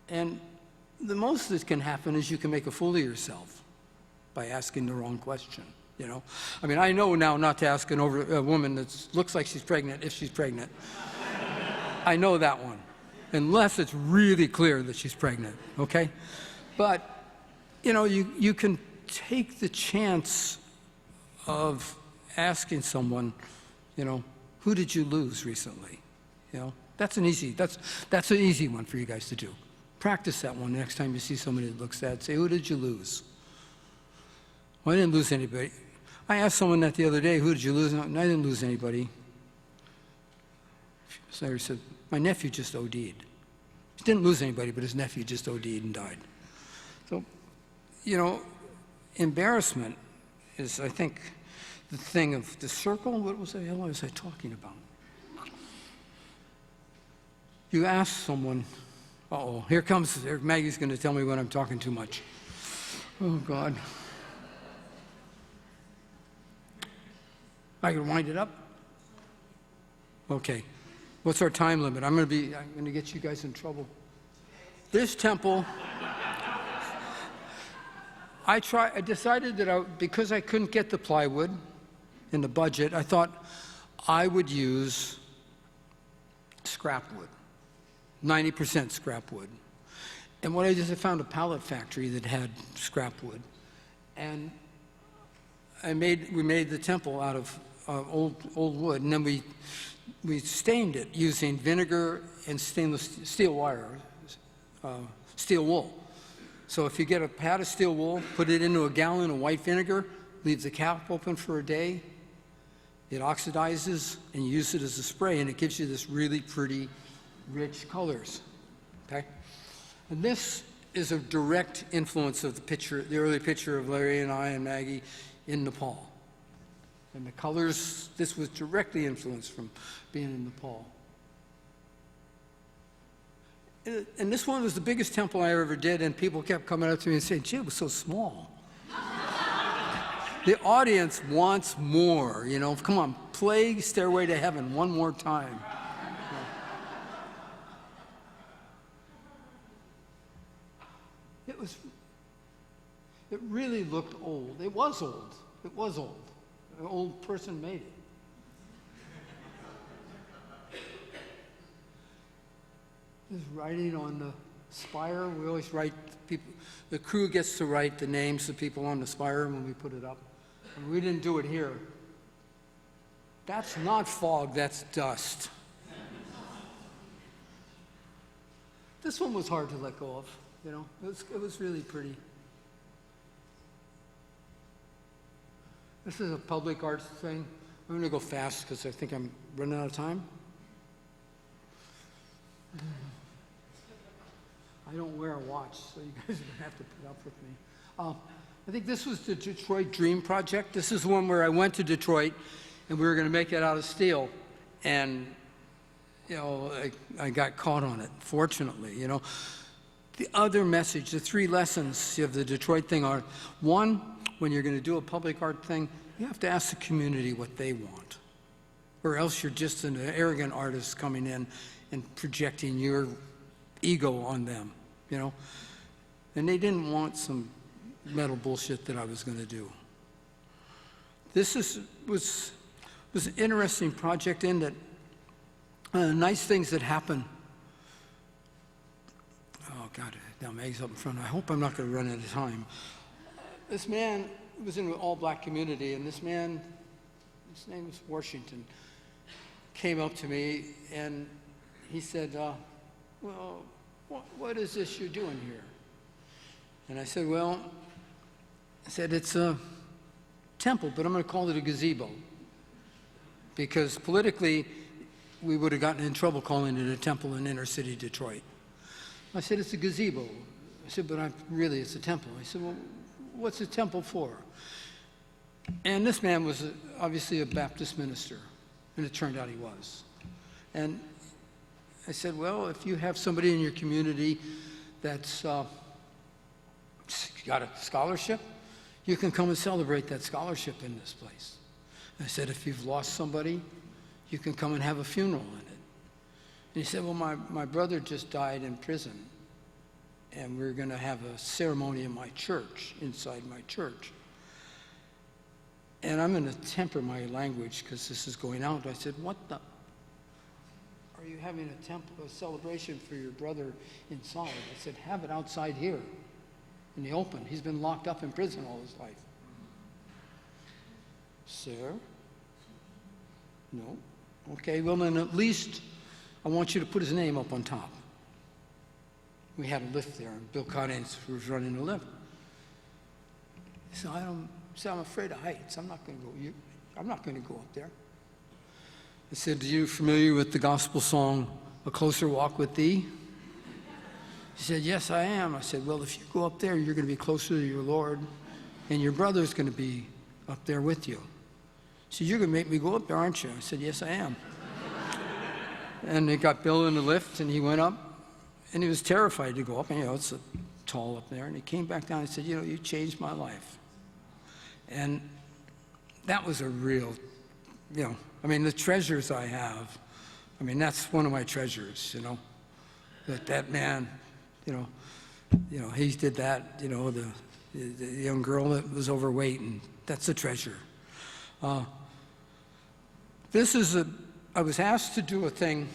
And the most that can happen is you can make a fool of yourself by asking the wrong question, you know? I mean, I know now not to ask a woman that looks like she's pregnant if she's pregnant. I know that one, unless it's really clear that she's pregnant, okay? But, you know, you can take the chance of asking someone, you know, who did you lose recently? You know, that's an easy one for you guys to do. Practice that one next time you see somebody that looks sad. Say, who did you lose? Well, I didn't lose anybody. I asked someone that the other day, who did you lose? And I didn't lose anybody. So I said, my nephew just OD'd. He didn't lose anybody, but his nephew just OD'd and died. So, you know, embarrassment is, I think, the thing of the circle. What was the hell was I talking about? You ask someone, uh-oh, here Maggie's going to tell me when I'm talking too much. Oh, God. I can wind it up? Okay. What's our time limit? I'm going to get you guys in trouble. This temple, I decided that because I couldn't get the plywood in the budget, I thought I would use scrap wood, 90% scrap wood. And what I did is I found a pallet factory that had scrap wood. And we made the temple out of old wood, and then we stained it using vinegar and stainless steel wire, steel wool. So if you get a pad of steel wool, put it into a gallon of white vinegar, leave the cap open for a day, it oxidizes, and you use it as a spray, and it gives you this really pretty, rich colors, okay? And this is a direct influence of the early picture of Larry and I and Maggie in Nepal. And the colors, this was directly influenced from being in Nepal. And this one was the biggest temple I ever did, and people kept coming up to me and saying, gee, it was so small. The audience wants more, you know. Come on, play Stairway to Heaven one more time. It really looked old. It was old. It was old. An old person made it. There's writing on the spire. We always write people. The crew gets to write the names of people on the spire when we put it up. And we didn't do it here. That's not fog, that's dust. This one was hard to let go of, you know. It was really pretty. This is a public arts thing. I'm going to go fast because I think I'm running out of time. I don't wear a watch, so you guys are going to have to put up with me. I think this was the Detroit Dream Project. This is the one where I went to Detroit, and we were going to make it out of steel. And, you know, I got caught on it, fortunately, you know. The other message, the 3 lessons of the Detroit thing are, 1, when you're going to do a public art thing, you have to ask the community what they want. Or else you're just an arrogant artist coming in and projecting your ego on them, you know. And they didn't want some metal bullshit that I was going to do. This was was an interesting project in that nice things that happen. Oh, God, now Meg's up in front. I hope I'm not going to run out of time. This man was in an all-black community, and this man, his name was Washington, came up to me, and he said, well, what is this you're doing here? And I said, well, it's a temple, but I'm going to call it a gazebo. Because politically, we would have gotten in trouble calling it a temple in inner city Detroit. I said, it's a gazebo. I said, but really, it's a temple. I said, well, what's a temple for? And this man was obviously a Baptist minister, and it turned out he was. And I said, well, if you have somebody in your community that's got a scholarship, you can come and celebrate that scholarship in this place. I said, if you've lost somebody, you can come and have a funeral in it. And he said, well, my brother just died in prison, and we're going to have a ceremony in my church, inside my church. And I'm going to temper my language because this is going out. I said, what the? Are you having a celebration for your brother inside? I said, have it outside here in the open. He's been locked up in prison all his life. Sir? No. Okay, well then at least I want you to put his name up on top. We had a lift there, and Bill Cottings was running the lift. So I'm afraid of heights. I'm not going to go up there. I said, are you familiar with the gospel song, A Closer Walk with Thee? He said, yes, I am. I said, well, if you go up there, you're going to be closer to your Lord, and your brother's going to be up there with you. He said, you're going to make me go up there, aren't you? I said, yes, I am. And they got Bill in the lift, and he went up, and he was terrified to go up. And, it's tall up there. And he came back down and said, you changed my life. And that was a real, the treasures I have, that's one of my treasures, that man, he did that, the young girl that was overweight, and that's a treasure. I was asked to do a thing.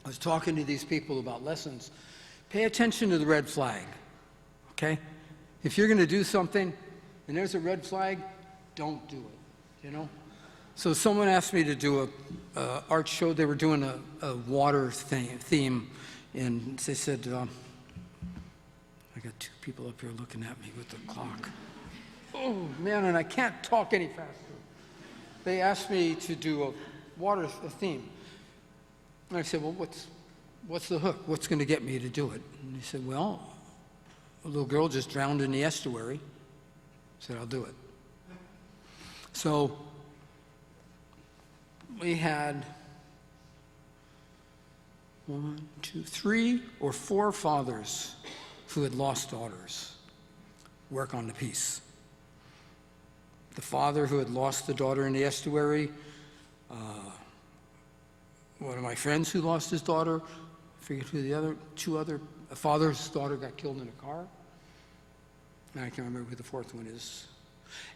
I was talking to these people about lessons. Pay attention to the red flag, okay? If you're going to do something and there's a red flag, don't do it, So someone asked me to do a art show. They were doing a water theme, and they said, I got two people up here looking at me with the clock. Oh, man, and I can't talk any faster. They asked me to do a theme. And I said, well, what's the hook? What's going to get me to do it? And he said, well, a little girl just drowned in the estuary. I said, I'll do it. So we had 3 or 4 fathers who had lost daughters work on the piece. The father who had lost the daughter in the estuary, one of my friends who lost his daughter, I forget who a father's daughter got killed in a car, and I can't remember who the 4th one is,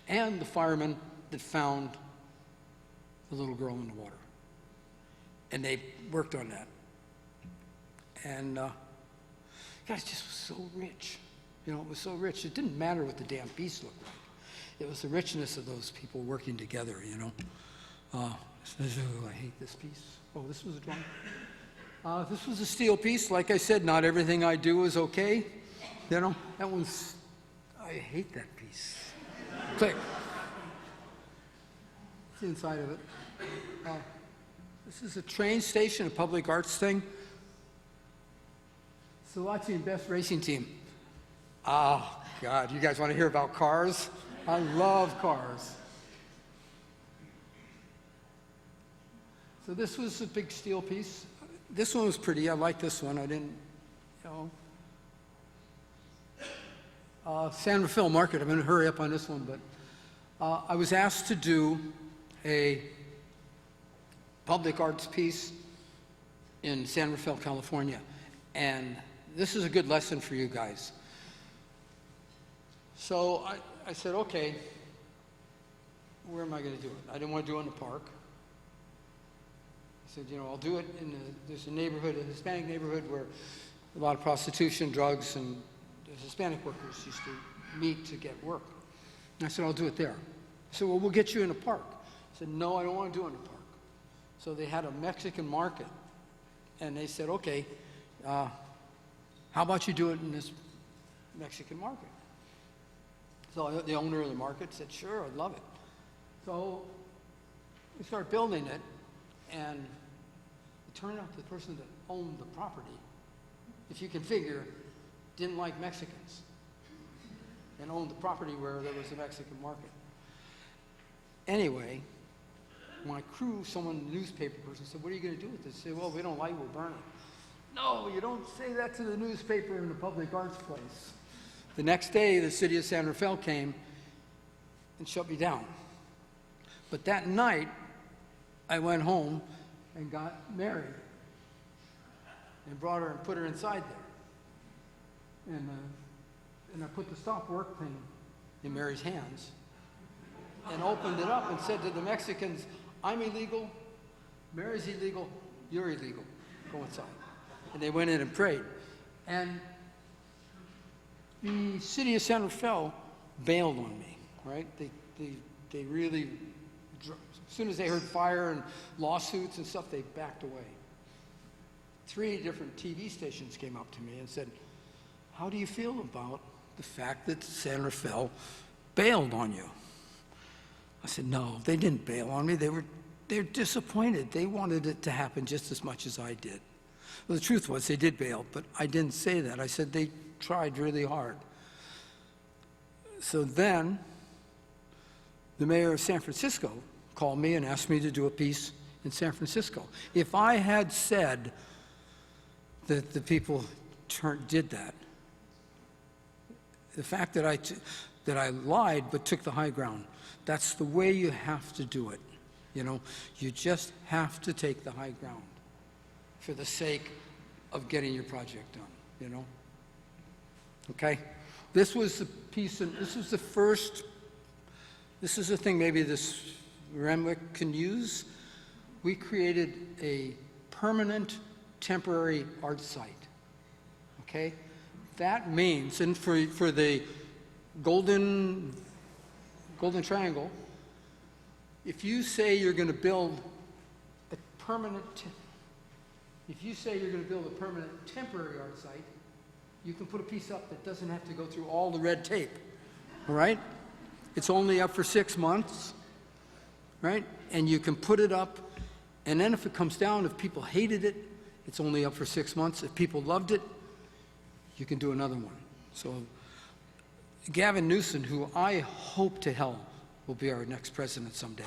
and the fireman that found the little girl in the water. And they worked on that. And guys, just was so rich. It was so rich. It didn't matter what the damn piece looked like. It was the richness of those people working together, I hate this piece. Oh, this was a drawing. This was a steel piece. Like I said, not everything I do is okay. That one's, I hate that piece. Click. It's the inside of it. This is a train station, a public arts thing. Smithsonian Best Racing Team. Oh, God, you guys want to hear about cars? I love cars. So this was a big steel piece. This one was pretty. I like this one. I didn't, San Rafael Market. I'm going to hurry up on this one, but I was asked to do a public arts piece in San Rafael, California. And this is a good lesson for you guys. So I said, okay, where am I going to do it? I didn't want to do it in the park. I said, you know, I'll do it in there's a neighborhood, a Hispanic neighborhood where a lot of prostitution, drugs, and the Hispanic workers used to meet to get work. And I said, I'll do it there. I said, well, we'll get you in a park. I said, no, I don't want to do it in a park. So they had a Mexican market, and they said, okay, how about you do it in this Mexican market? So the owner of the market said, sure, I'd love it. So we started building it, and it turned out the person that owned the property, if you can figure, didn't like Mexicans and owned the property where there was a Mexican market. Anyway, my crew, someone, a newspaper person, said, what are you going to do with this? I said, well, we don't like it, we'll burn it. No, you don't say that to the newspaper in the public arts place. The next day, the city of San Rafael came and shut me down. But that night, I went home and got Mary and brought her and put her inside there. And I put the stop work thing in Mary's hands and opened it up and said to the Mexicans, I'm illegal, Mary's illegal, you're illegal. Go inside. And they went in and prayed. And the city of San Rafael bailed on me, right? They really, as soon as they heard fire and lawsuits and stuff, they backed away. 3 different TV stations came up to me and said, how do you feel about the fact that San Rafael bailed on you? I said, no, they didn't bail on me. They're disappointed. They wanted it to happen just as much as I did. Well, the truth was they did bail, but I didn't say that. I said they tried really hard. So then the mayor of San Francisco called me and asked me to do a piece in San Francisco. If I had said that the people did that, the fact that I lied but took the high ground, that's the way you have to do it. You know, you just have to take the high ground for the sake of getting your project done, you know? Okay? This was the piece, and this was the first, this is the thing maybe this Renwick can use. We created a permanent temporary art site, okay? That means, and for the Golden Triangle, if you say you're going to build a permanent, temporary art site, you can put a piece up that doesn't have to go through all the red tape, all right? It's only up for 6 months, right? And you can put it up, and then if it comes down, if people hated it, it's only up for 6 months. If people loved it, you can do another one. So Gavin Newsom, who I hope to hell will be our next president someday.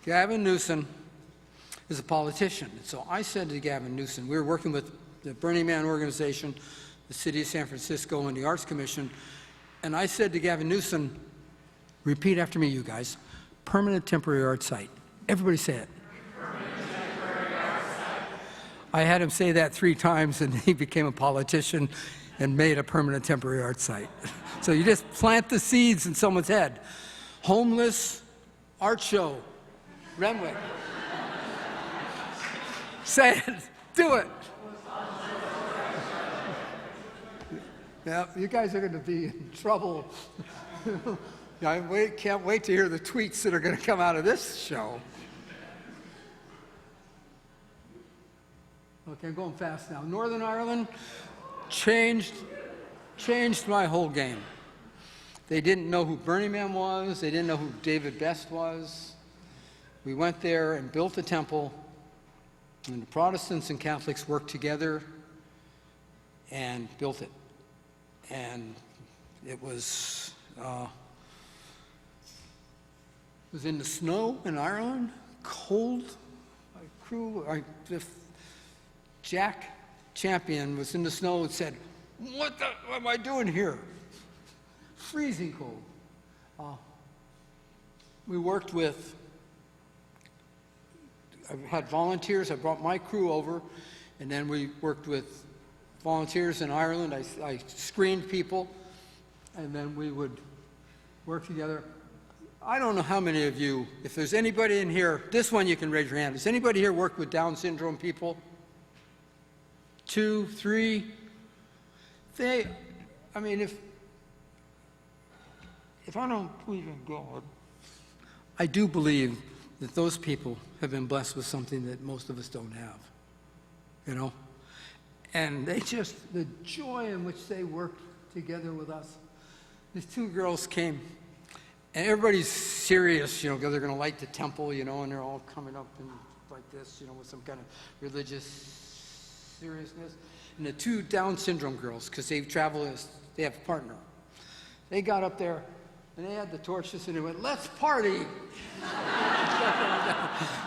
Gavin Newsom is a politician. So I said to Gavin Newsom, we were working with the Burning Man organization, the city of San Francisco, and the Arts Commission, and I said to Gavin Newsom, repeat after me, you guys, permanent temporary art site. Everybody say it. I had him say that 3 times, and he became a politician and made a permanent temporary art site. So you just plant the seeds in someone's head. Homeless art show, Renwick. Say it. Do it. Yeah, you guys are going to be in trouble. I can't wait to hear the tweets that are going to come out of this show. Okay, I'm going fast now. Northern Ireland changed my whole game. They didn't know who Burning Man was. They didn't know who David Best was. We went there and built a temple, and the Protestants and Catholics worked together and built it. And it was in the snow in Ireland, cold. My crew, Jack Champion was in the snow and said, what am I doing here? Freezing cold. We worked with, I had volunteers. I brought my crew over, and then we worked with volunteers in Ireland. I screened people, and then we would work together. I don't know how many of you, if there's anybody in here, this one you can raise your hand. Does anybody here work with Down syndrome people? 2, 3? I mean, if I don't believe in God, I do believe that those people have been blessed with something that most of us don't have, you know? And they just, the joy in which they worked together with us. These 2 girls came, and everybody's serious, you know, because they're going to light the temple, you know, and they're all coming up and like this, you know, with some kind of religious seriousness. And the 2 Down syndrome girls, because they travel, they have a partner. They got up there, and they had the torches, and they went, "Let's party!"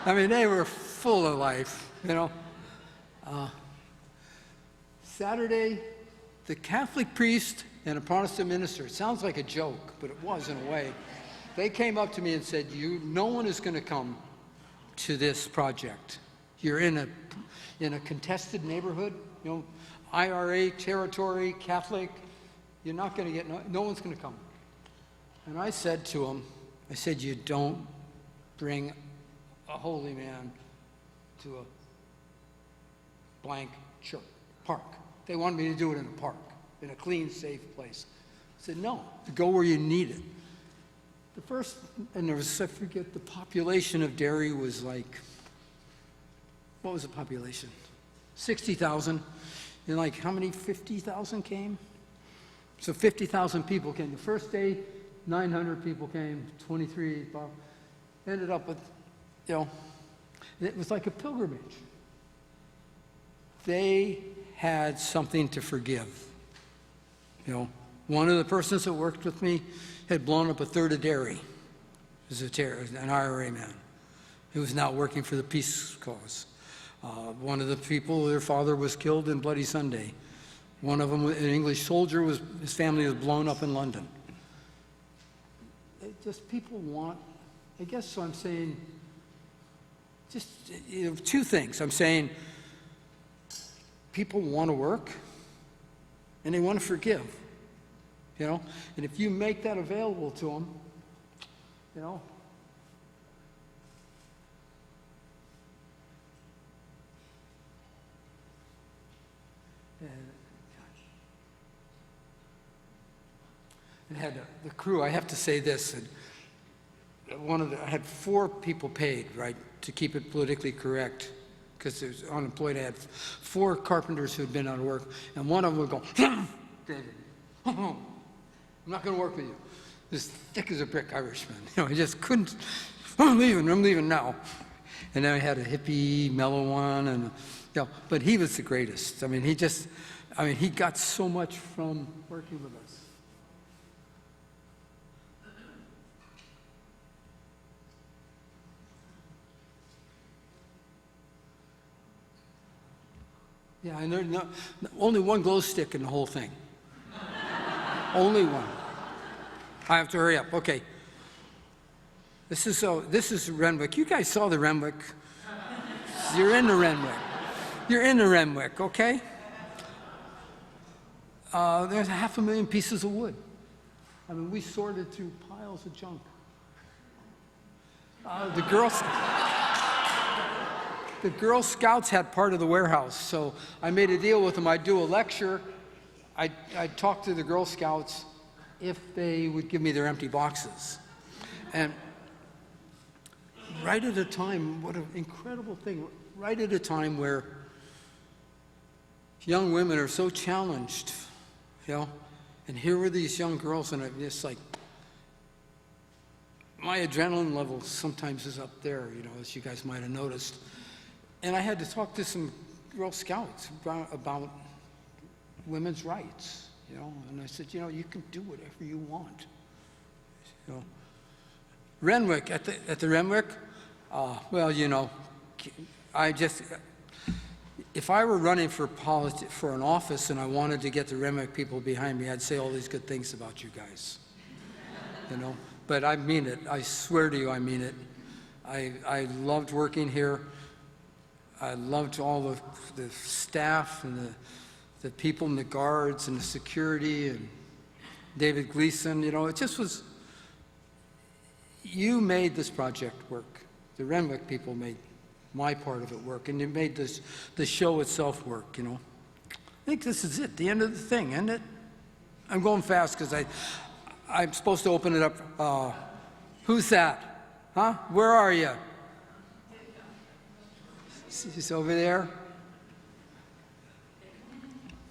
I mean, they were full of life, you know. Saturday, the Catholic priest and a Protestant minister, it sounds like a joke, but it was in a way. They came up to me and said, no one is going to come to this project. You're in a contested neighborhood, you know, IRA territory, Catholic. You're not going to get, no one's going to come. And I said to them, I said, you don't bring a holy man to a blank church, park. They wanted me to do it in a park, in a clean, safe place. I said, no, go where you need it. The first, and there was, I forget, the population of Derry was like, what was the population? 60,000. And like, how many? 50,000 came? So 50,000 people came. The first day, 900 people came, 23, ended up with, you know, it was like a pilgrimage. They had something to forgive. You know, one of the persons that worked with me had blown up a third of Derry. He was an IRA man. He was now working for the peace cause. One of the people, their father was killed in Bloody Sunday. One of them, an English soldier, his family was blown up in London. Just people want, I guess, so I'm saying, just, you know, 2 things. I'm saying people want to work and they want to forgive, you know? And if you make that available to them, you know, and had the crew, I have to say this, I had 4 people paid, right, to keep it politically correct, because there's unemployed. I had 4 carpenters who had been out of work, and one of them would go, David, I'm not going to work with you. This thick as a brick Irishman. You know, I just couldn't, I'm leaving now. And then I had a hippie, mellow one, and, you know, but he was the greatest. I mean, he got so much from working with us. Yeah, and there's only one glow stick in the whole thing. Only one. I have to hurry up. Okay. This is Renwick. You guys saw the Renwick. You're in the Renwick. You're in the Renwick, okay? There's 500,000 pieces of wood. I mean, we sorted through piles of junk. The Girl Scouts had part of the warehouse, so I made a deal with them. I'd do a lecture. I'd talk to the Girl Scouts if they would give me their empty boxes. And right at a time, what an incredible thing, right at a time where young women are so challenged, you know, and here were these young girls, and I'm just like, my adrenaline level sometimes is up there, you know, as you guys might have noticed. And I had to talk to some Girl Scouts about women's rights, you know, and I said, you know, you can do whatever you want. You know, Renwick, at the Renwick, well, you know, if I were running for an office and I wanted to get the Renwick people behind me, I'd say all these good things about you guys, you know. But I mean it. I swear to you, I mean it. I loved working here. I loved all the staff and the people and the guards and the security and David Gleason. You know, it just was you made this project work. The Renwick people made my part of it work, and you made the show itself work, you know. I think this is it, the end of the thing, isn't it? I'm going fast because I'm supposed to open it up. Who's that? Huh? Where are you? She's over there.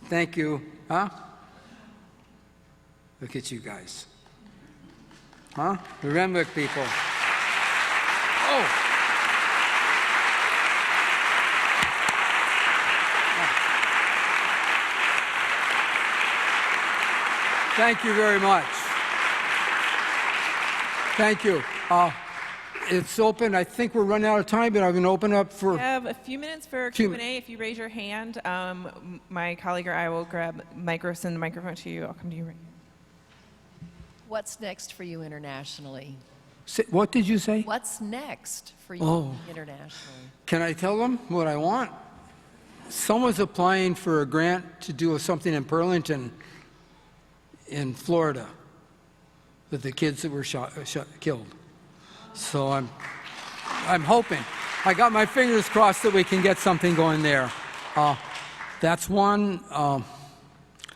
Thank you. Huh? Look at you guys. Huh? The Renwick people. Oh! Thank you very much. Thank you. It's open. I think we're running out of time, but I'm going to open up for... We have a few minutes for Q&A. If you raise your hand, my colleague or I will grab send the microphone to you. I'll come to you right here. What's next for you internationally? What did you say? What's next for you internationally? Can I tell them what I want? Someone's applying for a grant to do something in Burlington, in Florida, with the kids that were killed. So I'm hoping. I got my fingers crossed that we can get something going there. That's one. I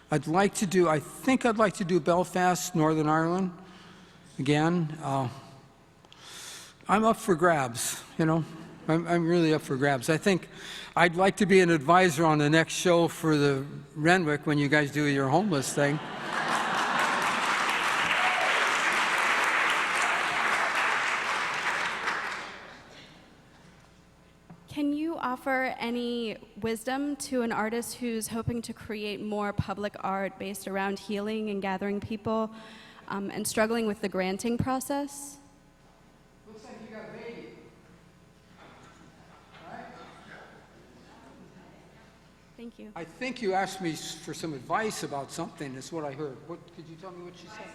think I'd like to do Belfast, Northern Ireland, again. I'm up for grabs, you know. I'm really up for grabs. I think I'd like to be an advisor on the next show for the Renwick when you guys do your homeless thing. Can you offer any wisdom to an artist who's hoping to create more public art based around healing and gathering people and struggling with the granting process? Looks like you got a baby. All right. Thank you. I think you asked me for some advice about something, is what I heard. Could you tell me what you said?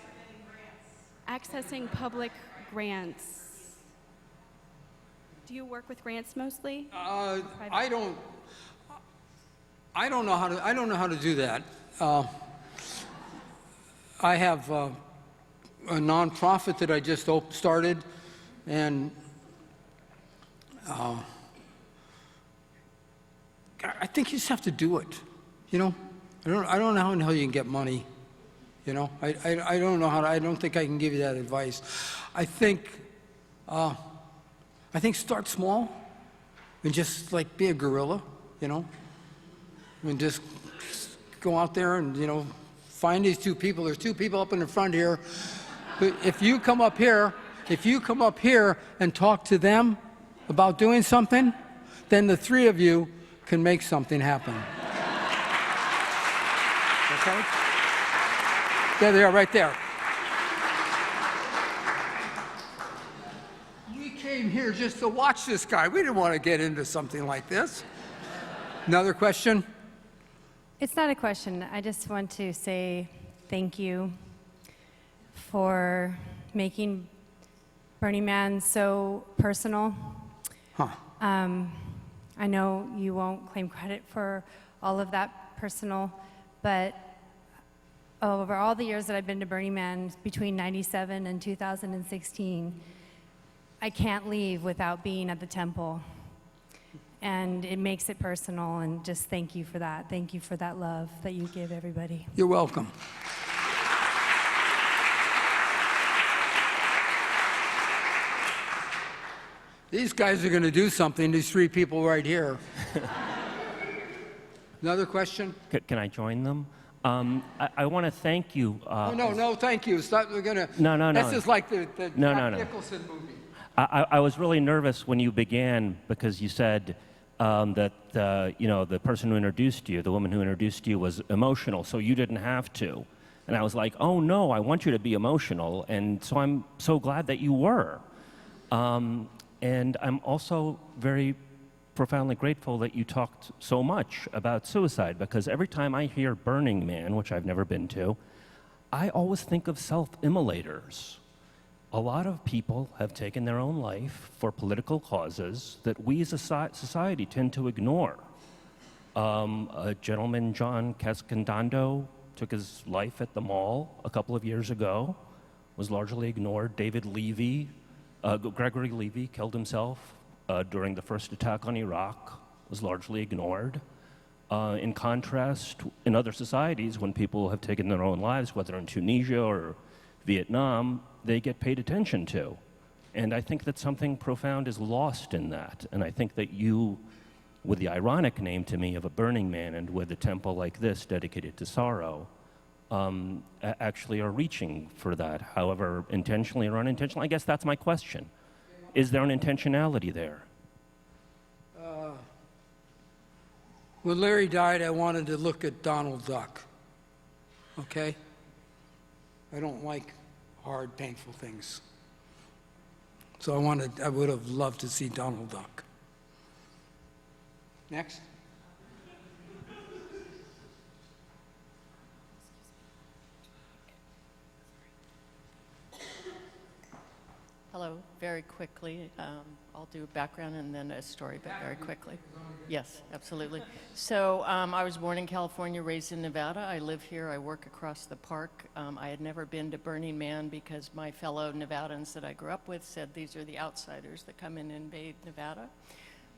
Accessing public grants. Do you work with grants mostly? I don't know how to do that. I have a nonprofit that I just started, and I think you just have to do it. You know, I don't know how in hell you can get money. You know, I don't know how to, I don't think I can give you that advice. I think start small and just like be a guerrilla, you know, and just go out there and, you know, find these two people. There's two people up in the front here. But if you come up here and talk to them about doing something, then the three of you can make something happen. Okay? There they are, right there. We came here just to watch this guy. We didn't want to get into something like this. Another question? It's not a question. I just want to say thank you for making Burning Man so personal. Huh. I know you won't claim credit for all of that personal, but over all the years that I've been to Burning Man, between 97 and 2016, I can't leave without being at the temple. And it makes it personal, and just thank you for that. Thank you for that love that you give everybody. You're welcome. These guys are going to do something, these three people right here. Another question? Can I join them? I want to thank you. No, thank you. Stop, we're gonna, No. This is like the No. Jack Nicholson movie. I was really nervous when you began because you said that the person who introduced you, the woman who introduced you, was emotional, so you didn't have to. And I was like, oh no, I want you to be emotional, and so I'm so glad that you were. And I'm also very profoundly grateful that you talked so much about suicide, because every time I hear Burning Man, which I've never been to, I always think of self-immolators. A lot of people have taken their own life for political causes that we as a society tend to ignore. A gentleman, John Cascandando, took his life at the mall a couple of years ago, was largely ignored. David Levy Gregory Levy killed himself during the first attack on Iraq, was largely ignored. In contrast, in other societies, when people have taken their own lives, whether in Tunisia or Vietnam, they get paid attention to. And I think that something profound is lost in that. And I think that you, with the ironic name to me of a Burning Man and with a temple like this dedicated to sorrow, actually are reaching for that, however intentionally or unintentionally. I guess that's my question. Is there an intentionality there? When Larry died, I wanted to look at Donald Duck, okay? I don't like hard, painful things. So I would have loved to see Donald Duck. Next. Hello, very quickly. I'll do a background and then a story, but very quickly. Yes, absolutely. So I was born in California, raised in Nevada. I live here. I work across the park. I had never been to Burning Man because my fellow Nevadans that I grew up with said these are the outsiders that come in and invade Nevada.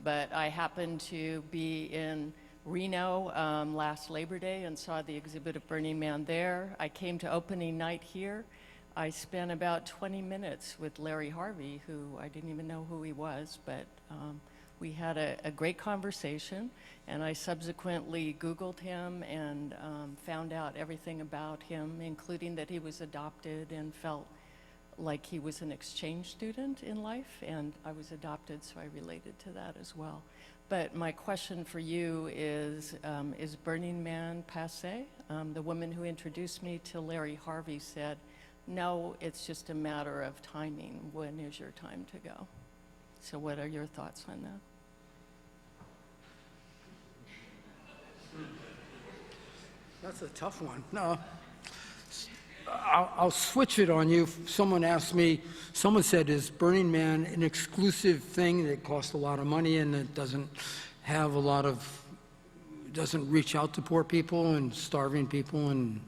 But I happened to be in Reno last Labor Day and saw the exhibit of Burning Man there. I came to opening night here. I spent about 20 minutes with Larry Harvey, who I didn't even know who he was, but we had a great conversation, and I subsequently Googled him and found out everything about him, including that he was adopted and felt like he was an exchange student in life, and I was adopted, so I related to that as well. But my question for you is Burning Man passé? The woman who introduced me to Larry Harvey said, no, it's just a matter of timing. When is your time to go? So what are your thoughts on that? That's a tough one. No. I'll switch it on you. Someone asked me, someone said, is Burning Man an exclusive thing that costs a lot of money and it doesn't have a lot of, doesn't reach out to poor people and starving people and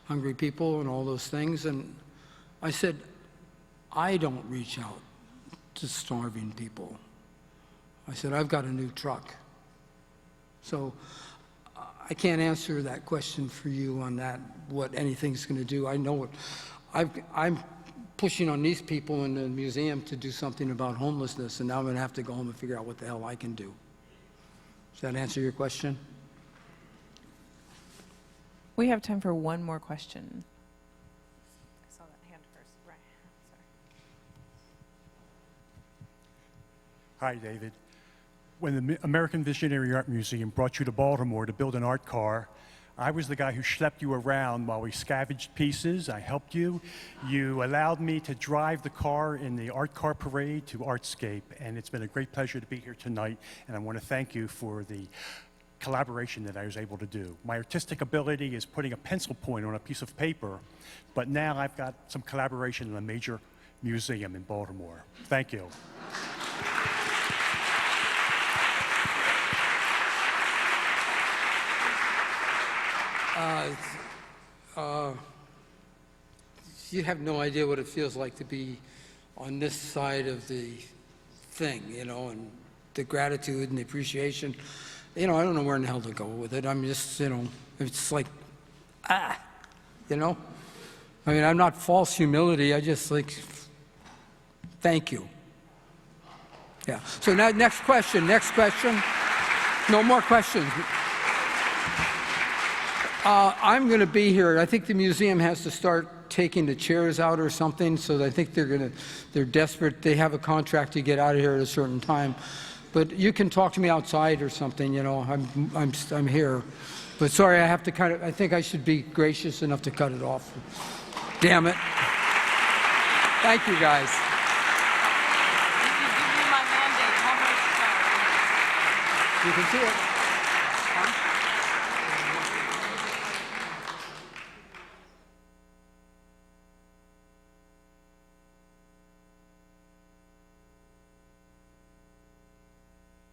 hungry people and all those things? And I said, I don't reach out to starving people. I said, I've got a new truck. So I can't answer that question for you on that, what anything's going to do. I know what, I'm pushing on these people in the museum to do something about homelessness, and now I'm going to have to go home and figure out what the hell I can do. Does that answer your question? We have time for one more question. I saw that hand first. Right. Sorry. Hi, David. When the American Visionary Art Museum brought you to Baltimore to build an art car, I was the guy who schlepped you around while we scavenged pieces. I helped you. You allowed me to drive the car in the art car parade to Artscape, and it's been a great pleasure to be here tonight, and I want to thank you for the collaboration that I was able to do. My artistic ability is putting a pencil point on a piece of paper, but now I've got some collaboration in a major museum in Baltimore. Thank you. You have no idea what it feels like to be on this side of the thing, you know, and the gratitude and the appreciation. You know, I don't know where in the hell to go with it. I'm just, you know, it's like, you know? I mean, I'm not false humility. I just like, thank you. Yeah. So now, next question. No more questions. I'm going to be here. I think the museum has to start taking the chairs out or something, so I think they're desperate. They have a contract to get out of here at a certain time. But you can talk to me outside or something, you know, I'm here. But sorry, I have to I think I should be gracious enough to cut it off. Damn it. Thank you, guys. You can see it. Huh?